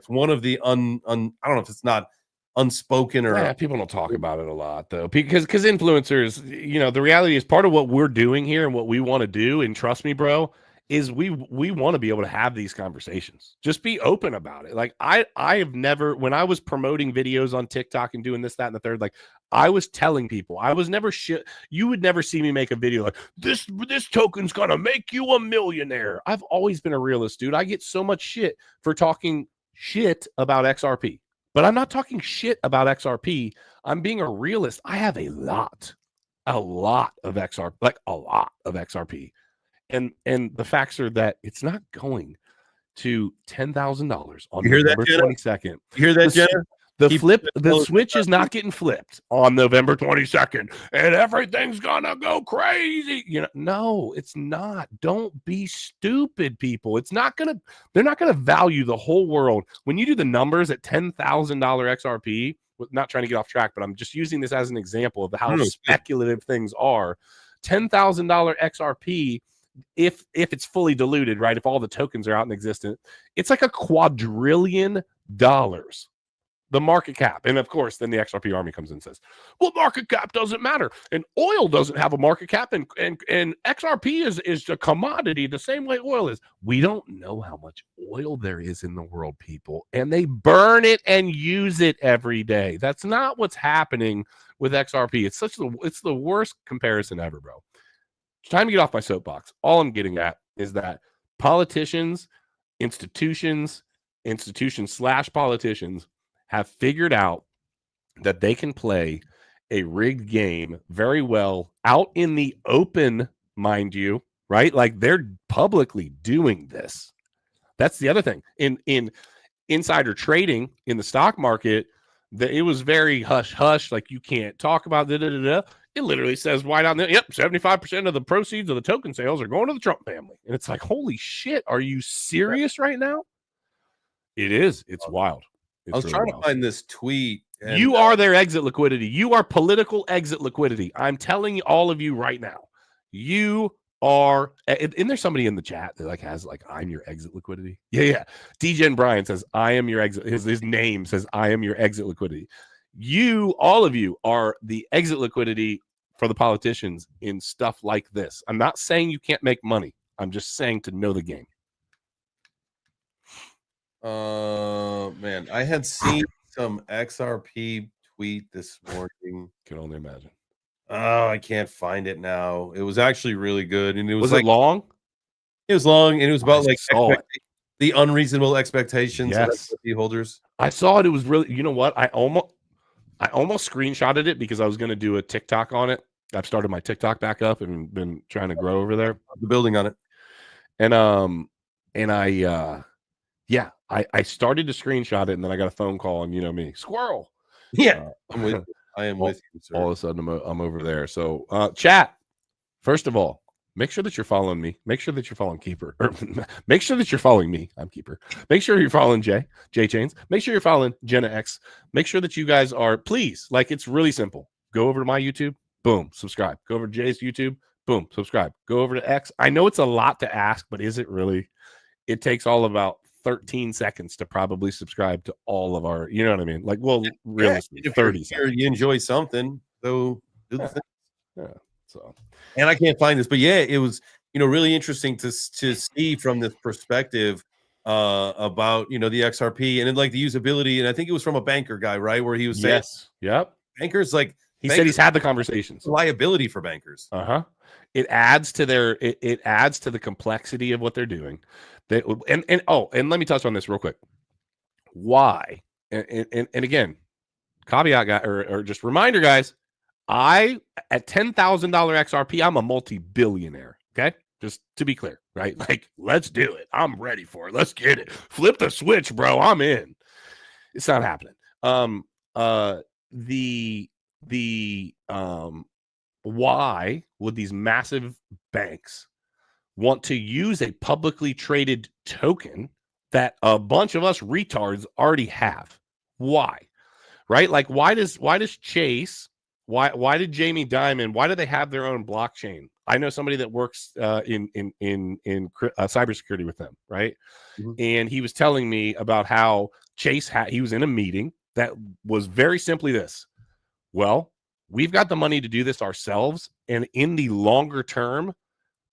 Speaker 1: one of the I don't know if it's not unspoken or
Speaker 2: people don't talk about it a lot though, because influencers, the reality is part of what we're doing here and what we want to do, and trust me, bro, is we want to be able to have these conversations. Just be open about it. Like I have never, when I was promoting videos on TikTok and doing this, that, and the third, like I was telling people, I was never you would never see me make a video like this token's gonna make you a millionaire. I've always been a realist, dude. I get so much shit for talking shit about XRP, but I'm not talking shit about XRP. I'm being a realist. I have a lot of XRP, like a lot of XRP. And the facts are that it's not going to $10,000 on November 22nd.
Speaker 1: You hear that, Jenna?
Speaker 2: The switch is not getting flipped on November 22nd, and everything's gonna go crazy. No, it's not. Don't be stupid, people. They're not gonna value the whole world. When you do the numbers at $10,000 XRP, not trying to get off track, but I'm just using this as an example of how speculative things are. $10,000 XRP. If it's fully diluted, right? If all the tokens are out and existent, it's like $2 quadrillion, the market cap. And of course, then the XRP army comes in and says, well, market cap doesn't matter. And oil doesn't have a market cap. And XRP is a commodity the same way oil is. We don't know how much oil there is in the world, people. And they burn it and use it every day. That's not what's happening with XRP. It's the worst comparison ever, bro. It's time to get off my soapbox. All I'm getting at is that politicians, institutions / politicians have figured out that they can play a rigged game very well out in the open, mind you, right? Like they're publicly doing this. That's the other thing. In insider trading in the stock market, it was very hush, like you can't talk about It literally says right on there, 75% of the proceeds of the token sales are going to the Trump family. And it's like, holy shit, are you serious right now? It is. It's wild.
Speaker 1: I was trying to find this tweet.
Speaker 2: And you are their exit liquidity. You are political exit liquidity. I'm telling all of you right now. You are. Isn't there somebody in the chat that has I'm your exit liquidity? Yeah. Degen Brian says, I am your exit. His name says, I am your exit liquidity. All of you are the exit liquidity for the politicians in stuff like this. I'm not saying you can't make money. I'm just saying to know the game.
Speaker 1: Man, I had seen some XRP tweet this morning.
Speaker 2: Can only imagine.
Speaker 1: Oh, I can't find it now. It was actually really good, and it was
Speaker 2: Was
Speaker 1: like
Speaker 2: it long?
Speaker 1: it was long, and it was about like
Speaker 2: saw it.
Speaker 1: the unreasonable expectations of
Speaker 2: Yes.
Speaker 1: XRP holders.
Speaker 2: I saw it. It was really, you know what? I almost screenshotted it because I was going to do a TikTok on it. I've started my TikTok back up and been trying to grow over there.
Speaker 1: The building on it.
Speaker 2: And I started to screenshot it, and then I got a phone call, and you know me, squirrel.
Speaker 1: Yeah, I'm with you. I am with you, sir.
Speaker 2: All of a sudden, I'm over there. So, chat. First of all, make sure that you're following me. Make sure that you're following Keeper. Or make sure that you're following me. I'm Keeper. Make sure you're following JChains. Make sure you're following Jenna X. Make sure that you guys are, please, like, it's really simple. Go over to my YouTube, boom, subscribe. Go over to Jay's YouTube, boom, subscribe. Go over to X. I know it's a lot to ask, but is it really? It takes all about 13 seconds to probably subscribe to all of our, you know what I mean? Like, well, realistically, 30 seconds.
Speaker 1: You enjoy something, so do the thing.
Speaker 2: Yeah. So,
Speaker 1: and I can't find this, but yeah, it was, really interesting to see from this perspective about, the XRP and then like the usability. And I think it was from a banker guy, right? Where he was saying,
Speaker 2: yes, yep.
Speaker 1: Bankers, like,
Speaker 2: he said he's had the conversations.
Speaker 1: Liability for bankers.
Speaker 2: It adds to their, it adds to the complexity of what they're doing. And let me touch on this real quick. Why? And again, caveat guy, or just reminder, guys. At $10,000 XRP, I'm a multi-billionaire. Okay, just to be clear, right? Like, let's do it. I'm ready for it. Let's get it. Flip the switch, bro. I'm in. It's not happening. Why would these massive banks want to use a publicly traded token that a bunch of us retards already have? Why? Right? Like, why does Chase, why did Jamie Dimon, why do they have their own blockchain? I know somebody that works in cybersecurity with them, right? Mm-hmm. And he was telling me about how Chase he was in a meeting that was very simply this. Well, we've got the money to do this ourselves, and in the longer term,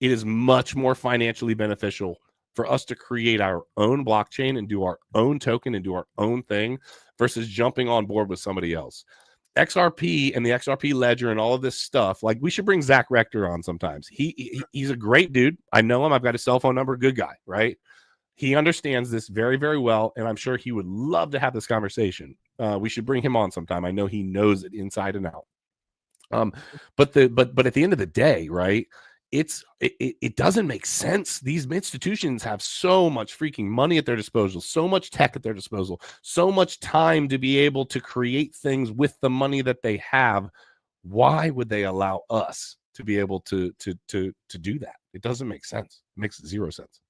Speaker 2: it is much more financially beneficial for us to create our own blockchain and do our own token and do our own thing versus jumping on board with somebody else. XRP and the XRP ledger and all of this stuff, like, we should bring Zach Rector on sometimes. He's a great dude. I know him. I've got his cell phone number. Good guy, right? He understands this very, very well, and I'm sure he would love to have this conversation. We should bring him on sometime. I know he knows it inside and out. But at the end of the day, right? It doesn't make sense. These institutions have so much freaking money at their disposal, so much tech at their disposal, so much time to be able to create things with the money that they have. Why would they allow us to be able to do that? It doesn't make sense. It makes zero sense.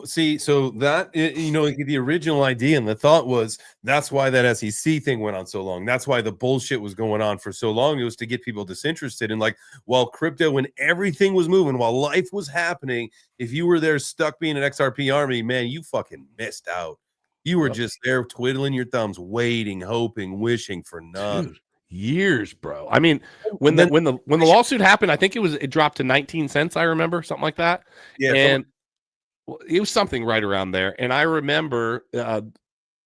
Speaker 1: See, so that, the original idea and the thought was that's why that SEC thing went on so long. That's why the bullshit was going on for so long. It was to get people disinterested. And like, while crypto, when everything was moving, while life was happening, if you were there stuck being an XRP army, man, you fucking missed out. You were just there twiddling your thumbs, waiting, hoping, wishing for nothing.
Speaker 2: Dude, years, bro. I mean, when the lawsuit happened, I think it dropped to 19 cents. I remember something like that. Yeah, and it was something right around there. And I remember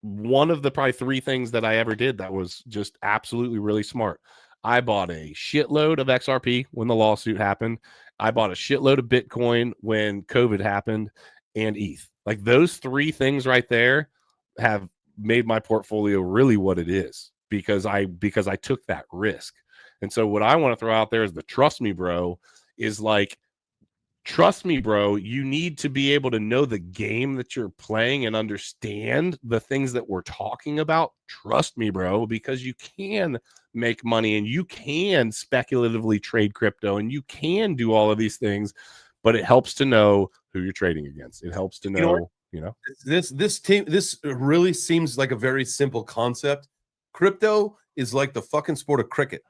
Speaker 2: one of the probably three things that I ever did that was just absolutely really smart. I bought a shitload of XRP when the lawsuit happened. I bought a shitload of Bitcoin when COVID happened, and ETH. Like, those three things right there have made my portfolio really what it is because I took that risk. And so what I want to throw out there is the trust me, bro, is like, trust me, bro, you need to be able to know the game that you're playing and understand the things that we're talking about. Trust me, bro, because you can make money and you can speculatively trade crypto and you can do all of these things, but it helps to know who you're trading against. It helps to know,
Speaker 1: this really seems like a very simple concept. Crypto is like the fucking sport of cricket.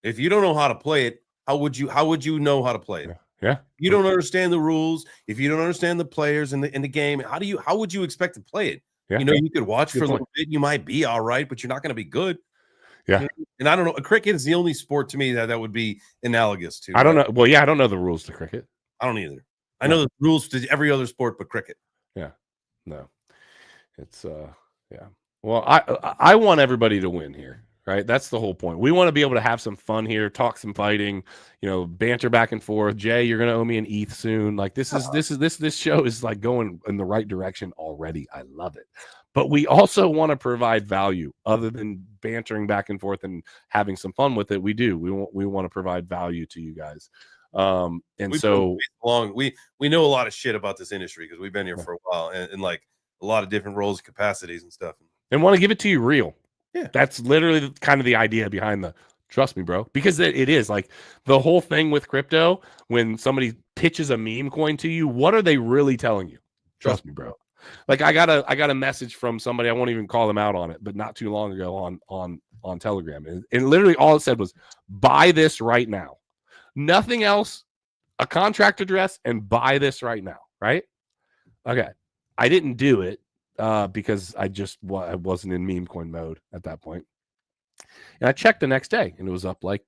Speaker 1: If you don't know how to play it, how would you know how to play it?
Speaker 2: Yeah.
Speaker 1: You don't understand the rules. If you don't understand the players in the game, how would you expect to play it? Yeah. You could watch for a little bit. You might be all right, but you're not going to be good.
Speaker 2: Yeah.
Speaker 1: And I don't know. Cricket is the only sport to me that would be analogous to.
Speaker 2: I don't know. Well, yeah, I don't know the rules to cricket.
Speaker 1: I don't either. I know the rules to every other sport but cricket.
Speaker 2: Yeah. No. It's yeah. Well, I want everybody to win here, right? That's the whole point. We want to be able to have some fun here, talk some fighting, banter back and forth. Jay, you're gonna owe me an ETH soon. Like this show is like going in the right direction already. I love it. But we also want to provide value other than bantering back and forth and having some fun with it. We do. We want to provide value to you guys. And
Speaker 1: we've
Speaker 2: so
Speaker 1: long we know a lot of shit about this industry because we've been here for a while and like a lot of different roles, capacities, and stuff.
Speaker 2: And want to give it to you real.
Speaker 1: Yeah,
Speaker 2: that's literally kind of the idea behind the trust me, bro, because it is like the whole thing with crypto. When somebody pitches a meme coin to you, what are they really telling you? Trust me, bro. Like I got a message from somebody, I won't even call them out on it, but not too long ago on Telegram, and literally all it said was buy this right now. Nothing else, a contract address, and buy this right now, right? Okay. I didn't do it because I wasn't in meme coin mode at that point. And I checked the next day and it was up like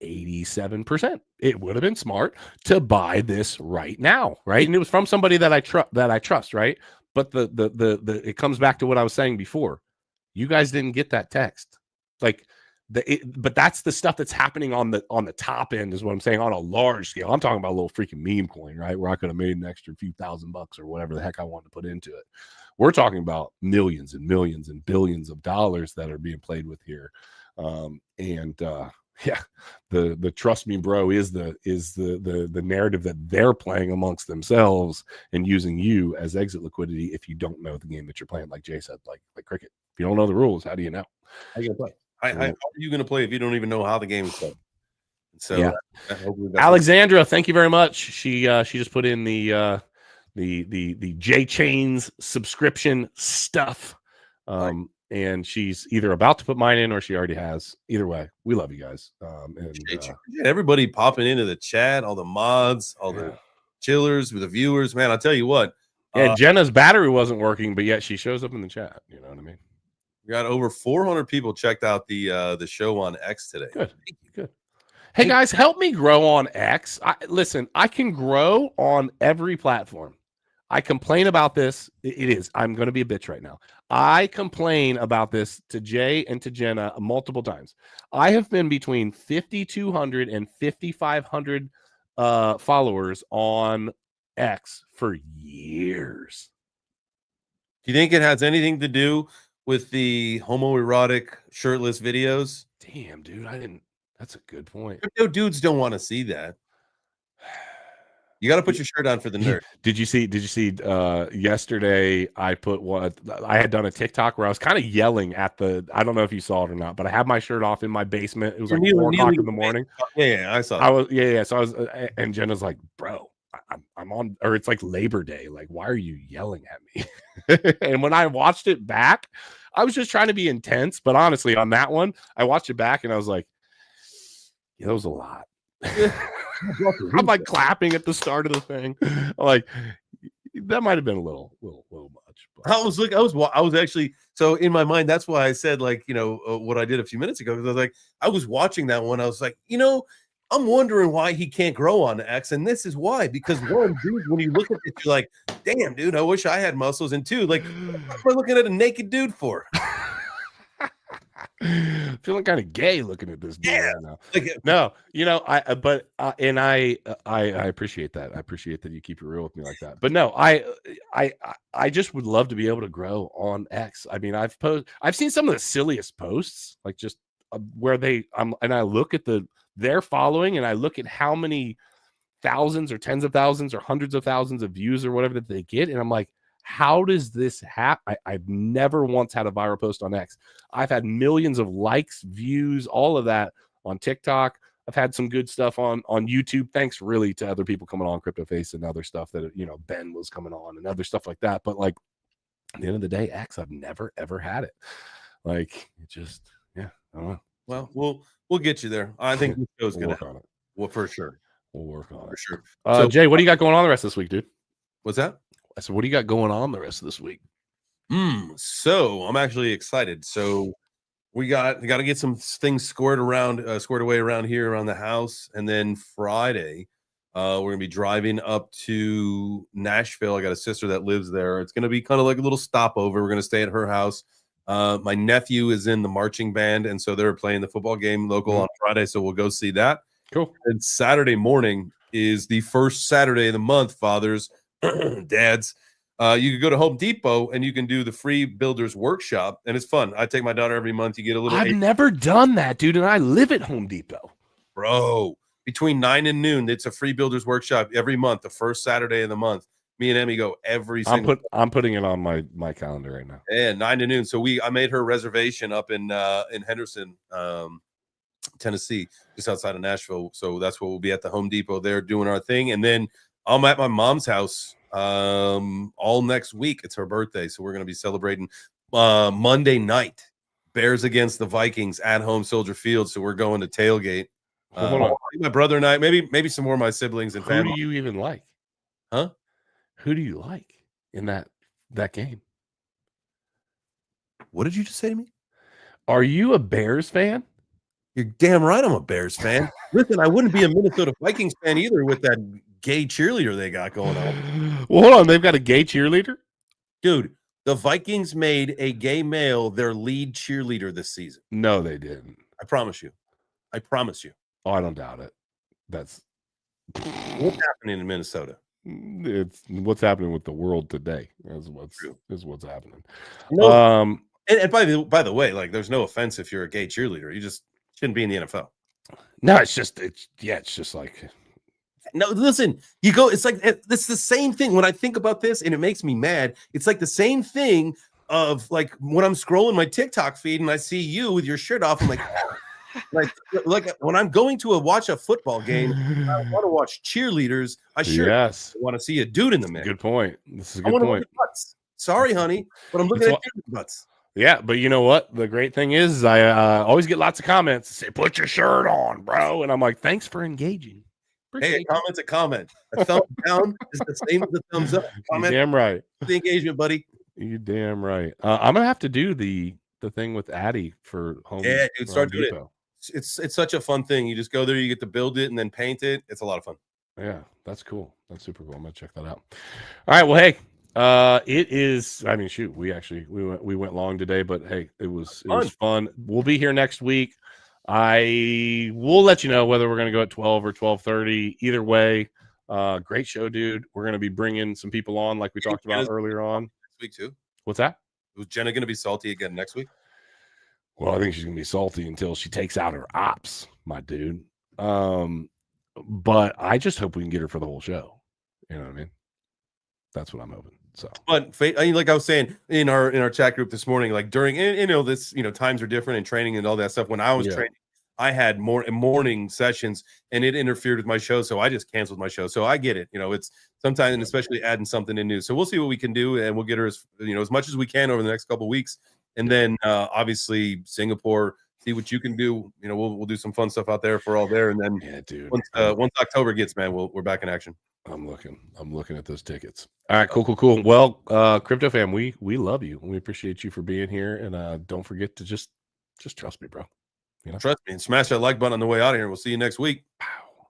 Speaker 2: 87%. It would have been smart to buy this right now, right? And it was from somebody that I trust, right? But the it comes back to what I was saying before. You guys didn't get that text. Like but that's the stuff that's happening on the top end is what I'm saying. On a large scale, I'm talking about a little freaking meme coin, right? Where I could have made an extra few $1,000 or whatever the heck I wanted to put into it. We're talking about millions and millions and billions of dollars that are being played with here. Yeah, the trust me, bro, is the narrative that they're playing amongst themselves and using you as exit liquidity if you don't know the game that you're playing. Like Jay said, like cricket. If you don't know the rules, how do you know?
Speaker 1: How you gonna play? How are you going to play if you don't even know how the game is played? So,
Speaker 2: yeah. Alexandra, thank you very much. She just put in the JChains subscription stuff, and she's either about to put mine in or she already has. Either way, we love you guys. And
Speaker 1: everybody popping into the chat, all the mods, all the chillers with the viewers. Man, I'll tell you what.
Speaker 2: Yeah, Jenna's battery wasn't working, but yet she shows up in the chat. You know what I mean?
Speaker 1: We got over 400 people checked out the show on X today.
Speaker 2: Good. Hey guys, help me grow on X. Listen, I can grow on every platform. I complain about this. I'm going to be a bitch right now. I complain about this to Jay and to Jenna multiple times. I have been between 5,200 and 5,500 followers on X for years.
Speaker 1: Do you think it has anything to do with the homoerotic shirtless videos?
Speaker 2: Damn, dude, that's a good point.
Speaker 1: Crypto dudes don't want to see that. You got to put your shirt on for the nerd.
Speaker 2: Did you see yesterday I had done a TikTok where I was kind of yelling at I don't know if you saw it or not, but I had my shirt off in my basement. It was like 4 o'clock in the morning.
Speaker 1: Yeah, I saw
Speaker 2: that. So I was, and Jenna's like, bro, I'm on, or it's like Labor Day. Like, why are you yelling at me? And when I watched it back, I was just trying to be intense. But honestly, on that one, I watched it back and I was like, yeah, that was a lot. I'm like clapping at the start of the thing. Like that might have been a little much. But.
Speaker 1: I was actually, so in my mind, that's why I said what I did a few minutes ago, because I was like, I was watching that one. I was like, I'm wondering why he can't grow on X, and this is why. Because one, dude, when you look at it, you're like, damn, dude, I wish I had muscles. And two, like, what am I looking at a naked dude for?
Speaker 2: Feeling kind of gay looking at this dude right now. No, I appreciate that. I appreciate that you keep it real with me like that. But no, I just would love to be able to grow on X. I mean, I've seen some of the silliest posts, like just where and I look at their following and I look at how many thousands or tens of thousands or hundreds of thousands of views or whatever that they get, and I'm like, how does this happen? I've never once had a viral post on X. I've had millions of likes, views, all of that on TikTok. I've had some good stuff on YouTube. Thanks really to other people coming on, CryptoFace and other stuff that, Ben was coming on and other stuff like that. But like at the end of the day, X, I've never, ever had it. Like it just, I don't know.
Speaker 1: Well, we'll get you there. I think this show's going to work on it. Well, for sure.
Speaker 2: We'll work on it.
Speaker 1: For sure.
Speaker 2: So, Jay, what do you got going on the rest of this week, dude?
Speaker 1: What's that?
Speaker 2: I said, what do you got going on the rest of this week?
Speaker 1: So I'm actually excited. So we got to get some things squared away around here around the house. And then Friday, We're gonna be driving up to Nashville. I got a sister that lives there. It's gonna be kind of like a little stopover. We're gonna stay at her house. My nephew is in the marching band, and so they're playing the football game local on Friday. So we'll go see that.
Speaker 2: Cool.
Speaker 1: And Saturday morning is the first Saturday of the month, fathers, dads. You can go to Home Depot and you can do the free builders workshop, and it's fun. I take my daughter every month. You get a little.
Speaker 2: I've never done that, dude, and I live at Home Depot,
Speaker 1: bro. Between 9 and noon, it's a free builders workshop every month, the first Saturday of the month. Me and Emmy go every single.
Speaker 2: I'm putting it on my calendar right now.
Speaker 1: Yeah, 9 to noon. So I made her reservation up in Henderson, Tennessee, just outside of Nashville. So that's what we'll be at the Home Depot there doing our thing, and then I'm at my mom's house all next week. It's her birthday, so we're going to be celebrating Monday night. Bears against the Vikings at home, Soldier Field. So we're going to tailgate.
Speaker 2: Hold on.
Speaker 1: My brother and I, maybe some more of my siblings and family.
Speaker 2: Who do you even like?
Speaker 1: Huh?
Speaker 2: Who do you like in that game?
Speaker 1: What did you just say to me?
Speaker 2: Are you a Bears fan?
Speaker 1: You're damn right I'm a Bears fan. Listen, I wouldn't be a Minnesota Vikings fan either with that gay cheerleader they got going on.
Speaker 2: Well, hold on. They've got a gay cheerleader?
Speaker 1: Dude, the Vikings made a gay male their lead cheerleader this season.
Speaker 2: No, they didn't.
Speaker 1: I promise you. I promise you.
Speaker 2: Oh, I don't doubt it. That's
Speaker 1: what's happening in Minnesota.
Speaker 2: It's what's happening with the world today. Is what's happening.
Speaker 1: No, and by the way, like, there's no offense if you're a gay cheerleader. You just shouldn't be in the NFL.
Speaker 2: No, it's just like.
Speaker 1: No, listen, you go. It's like it's the same thing. When I think about this, and it makes me mad. It's like the same thing of like when I'm scrolling my TikTok feed and I see you with your shirt off. I'm like. Like when I'm going to watch a football game, I want to watch cheerleaders. I want to see a dude in the mix.
Speaker 2: Good point. This is a good point.
Speaker 1: Look at butts. Sorry, honey, but I'm looking at butts.
Speaker 2: Yeah, but you know what? The great thing is I always get lots of comments. Say, put your shirt on, bro. And I'm like, thanks for engaging.
Speaker 1: Hey, a comment's a comment. A thumbs down is the same as a thumbs up. Comment.
Speaker 2: You're damn right.
Speaker 1: The engagement, buddy.
Speaker 2: You damn right. I'm gonna have to do the thing with Addy for home.
Speaker 1: Yeah, dude, start doing it. It's such a fun thing. You just go there, you get to build it and then paint it. It's a lot of fun.
Speaker 2: Yeah, that's cool. That's super cool. I'm gonna check that out. All right. Well, hey, it is. I mean, shoot, we went long today, but hey, it was fun. We'll be here next week. I will let you know whether we're gonna go at 12 or 12:30. Either way, great show, dude. We're gonna be bringing some people on, like we talked about earlier on
Speaker 1: next week too.
Speaker 2: What's that?
Speaker 1: Was Jenna gonna be salty again next week?
Speaker 2: Well, I think she's gonna be salty until she takes out her ops, my dude. But I just hope we can get her for the whole show. You know what I mean? That's what I'm hoping. So,
Speaker 1: but I mean, like I was saying in our chat group this morning, like during this, times are different and training and all that stuff. When I was training, I had more morning sessions and it interfered with my show, so I just canceled my show. So I get it. It's sometimes, and especially adding something in new. So we'll see what we can do, and we'll get her as much as we can over the next couple of weeks. And then obviously Singapore, see what you can do. We'll do some fun stuff out there for all there. And then
Speaker 2: dude.
Speaker 1: Once October gets, man, we're back in action.
Speaker 2: I'm looking at those tickets. All right, cool. Well, Crypto Fam, we love you. We appreciate you for being here. And don't forget to just trust me, bro.
Speaker 1: Trust me, and smash that like button on the way out of here. We'll see you next week. Pow.